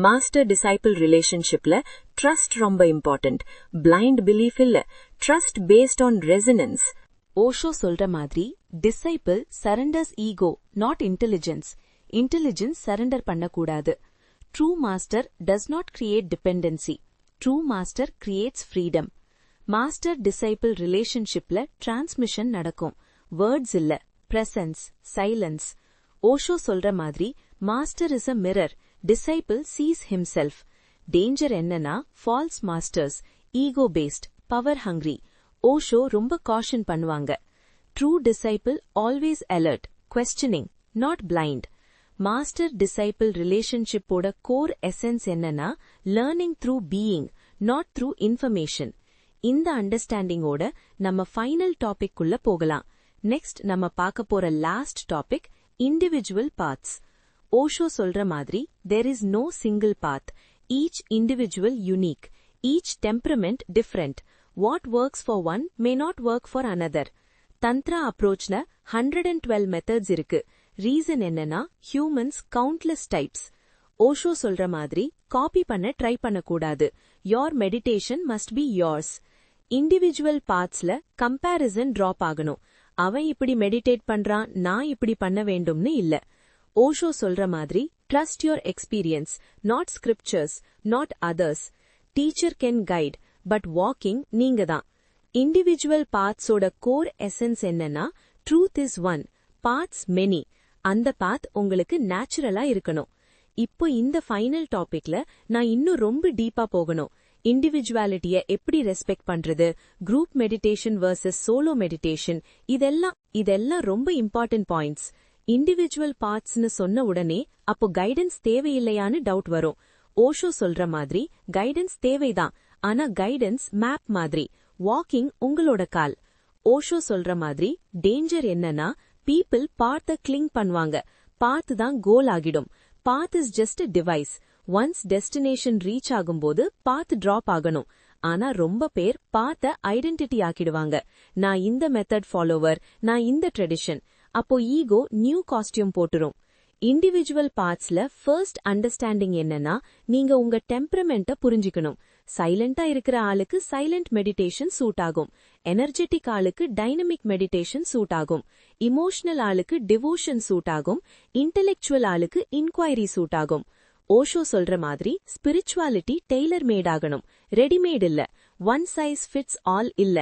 Master disciple ரிலேஷன்ஷிப்ல ட்ரஸ்ட் ரொம்ப இம்பார்ட்டன்ட். பிளைண்ட் பிலீஃப் இல்ல, trust based on resonance. Osho சொல்ற மாதிரி disciple surrenders ego, not intelligence. Intelligence surrender பண்ணக்கூடாது. True master does not create dependency. True master creates freedom. Master disciple ரிலேஷன்ஷிப்ல transmission நடக்கும், words இல்ல, presence, silence. Osho சொல்ற மாதிரி master is a mirror, disciple cheese himself. Danger என்னன்னா false masters, ego based, power hungry. Osho ரொம்ப caution பண்ணுவாங்க. True disciple always alert, questioning, not blind. Master disciple ரிலேஷன்ஷிப்போட core essence என்னன்னா learning through being, not through information. இந்த அண்டர்ஸ்டாண்டிங்கோட நம்ம final topic குள்ள போகலாம். நெக்ஸ்ட் நம்ம பார்க்க போற last topic individual paths. Osho சொல்ற மாதிரி there is no single path, each individual unique, each temperament different. What works for one may not work for another. Tantra அப்ரோச்ல 112 மெத்தட்ஸ் இருக்கு. ரீசன் என்னன்னா ஹியூமன்ஸ் கவுண்ட்லெஸ் டைப்ஸ். ஓஷோ சொல்ற மாதிரி காப்பி பண்ண ட்ரை பண்ணக்கூடாது. Your meditation must be yours. Individual பாத்ஸ்ல comparison drop ஆகணும். அவன் இப்படி மெடிடேட் பண்றான், நான் இப்படி பண்ண வேண்டும்னு இல்ல. ஓஷோ சொல்ற மாதிரி trust your experience, not scriptures, not others. Teacher can guide, but walking நீங்க தான். இண்டிவிஜுவல் பாத்ஸோட கோர் எசன்ஸ் என்னன்னா truth is one, paths many. அந்த பாத் உங்களுக்கு நேச்சுரலா இருக்கணும். இப்போ இந்த ஃபைனல் டாபிக்ல நான் இன்னும் ரொம்ப டீப்பா போகணும். இண்டிவிஜுவாலிட்டிய எப்படி ரெஸ்பெக்ட் பண்றது, group meditation versus solo meditation, இதெல்லாம் ரொம்ப இம்பார்ட்டன்ட் பாயிண்ட்ஸ். இண்டிவிஜுவல் பாத்ஸ்னு சொன்ன உடனே அப்போ கைடன்ஸ் தேவையில்லையான்னு டவுட் வரும். ஓஷோ சொல்ற மாதிரி கைடன்ஸ் தேவைதான், ஆனா கைடன்ஸ் மேப் மாதிரி, வாக்கிங் உங்களோட கால். ஓஷோ சொல்ற மாதிரி டேஞ்சர் என்னன்னா பீப்பிள் பாத்த கிளிங் பண்ணுவாங்க, பாத்து தான் கோல் ஆகிடும். Path is just a device. Once destination reach ஆகும்போது பாத் டிராப் ஆகணும். ஆனா ரொம்ப பேர் பாத்த ஐடென்டிட்டி ஆக்கிடுவாங்க. நான் இந்த மெத்தட் ஃபாலோவர், நான் இந்த ட்ரெடிஷன். அப்போ ஈகோ நியூ காஸ்டியூம் போட்டுரும். இண்டிவிஜுவல் பாத்ஸ்ல ஃபர்ஸ்ட் அண்டர்ஸ்டாண்டிங் என்னன்னா நீங்க உங்க டெம்பரமெண்ட்ட புரிஞ்சுக்கணும். சைலண்டா இருக்கிற ஆளுக்கு சைலண்ட் மெடிடேஷன் சூட் ஆகும். எனர்ஜெட்டிக் ஆளுக்கு டைனமிக் மெடிடேஷன் சூட் ஆகும். இமோஷனல் ஆளுக்கு டிவோஷன் சூட் ஆகும். இன்டெலெக்சுவல் ஆளுக்கு இன்குவைரி சூட் ஆகும். ஓஷோ சொல்ற மாதிரி ஸ்பிரிச்சுவாலிட்டி டெய்லர் மேட் ஆகணும், ரெடிமேட் இல்ல. ஒன் சைஸ் ஃபிட்ஸ் ஆல் இல்ல.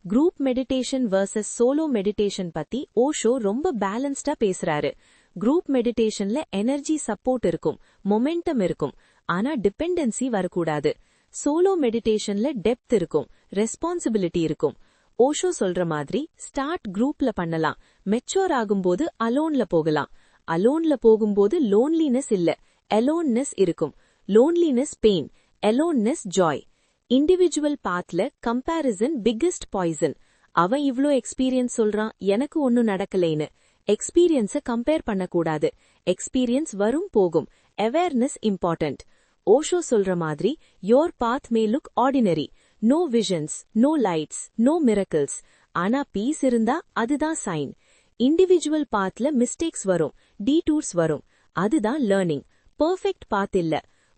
Group meditation versus solo meditation பத்தி ஓஷோ ரொம்ப பேலன்ஸ்டா பேசுறாரு. குரூப் மெடிடேஷன்ல எனர்ஜி சப்போர்ட் இருக்கும், மொமெண்டம் இருக்கும், ஆனா டிபெண்டன்சி வரக்கூடாது. சோலோ மெடிடேஷன்ல டெப்த் இருக்கும், ரெஸ்பான்சிபிலிட்டி இருக்கும். ஓஷோ சொல்ற மாதிரி ஸ்டார்ட் குரூப்ல பண்ணலாம், மெச்சூர் ஆகும்போது அலோன்ல போகலாம். அலோன்ல போகும்போது லோன்லினஸ் இல்ல, அலோன்னஸ் இருக்கும். Loneliness pain, aloneness joy. Individual பாத்ல கம்பேரிசன் பிக்கெஸ்ட் பாய்சன். அவன் இவ்ளோ எக்ஸ்பீரியன்ஸ் சொல்றான், எனக்கு ஒன்னும் நடக்கலைன்னு. எக்ஸ்பீரியன்ஸ கம்பேர் பண்ணக்கூடாது. எக்ஸ்பீரியன்ஸ் வரும் போகும். Awareness important. ஓஷோ சொல்ற மாதிரி your path may look ordinary, no visions, no lights, no miracles. ஆனா பீஸ் இருந்தா அதுதான் சைன். இண்டிவிஜுவல் பாத்ல மிஸ்டேக்ஸ் வரும், டீடூர்ஸ் வரும். அதுதான் லேர்னிங். பெர்ஃபெக்ட் பாத் இல்ல.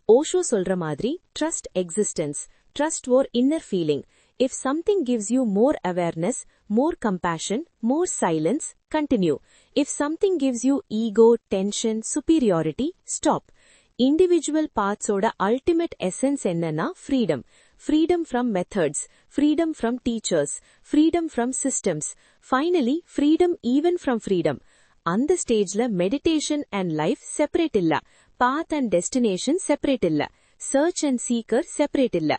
ஓஷோ சொல்ற மாதிரி trust existence, trust your inner feeling. If something gives you more awareness, more compassion, more silence, continue. If something gives you ego, tension, superiority, stop. Individual paths oda ultimate essence என்னன்னா freedom. Freedom from methods, freedom from teachers, freedom from systems. Finally, freedom even from freedom. அந்த ஸ்டேஜ்ல meditation and life separate இல்ல, path and destination separate இல்ல, search and seeker separate இல்ல.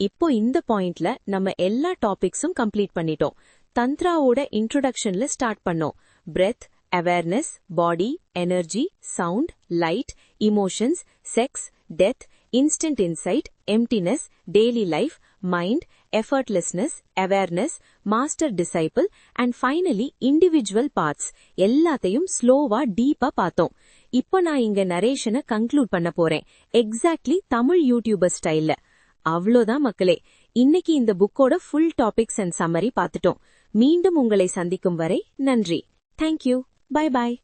இப்போ இந்த பாயிண்ட்ல நம்ம எல்லா டாபிக்ஸும் கம்ப்ளீட் பண்ணிட்டோம். தந்த்ராவோட இன்ட்ரோடக்ஷன்ல ஸ்டார்ட் பண்ணோம். Breath, awareness, body, energy, sound, light, emotions, sex, death, instant insight, emptiness, daily life, mind, effortlessness, awareness, master disciple and finally individual paths எல்லாத்தையும் ஸ்லோவா டீப்பா பார்த்தோம். இப்போ நான் இங்க நரேஷனை கன்க்ளூட் பண்ண போறேன், எக்ஸாக்ட்லி தமிழ் யூடியூபர் ஸ்டைல்ல. அவ்வளோதான் மக்களே, இன்னைக்கு இந்த புக்கோட ஃபுல் டாபிக்ஸ் அண்ட் சம்மரி பார்த்துட்டோம். மீண்டும் உங்களை சந்திக்கும் வரை நன்றி. தேங்க்யூ. Bye bye.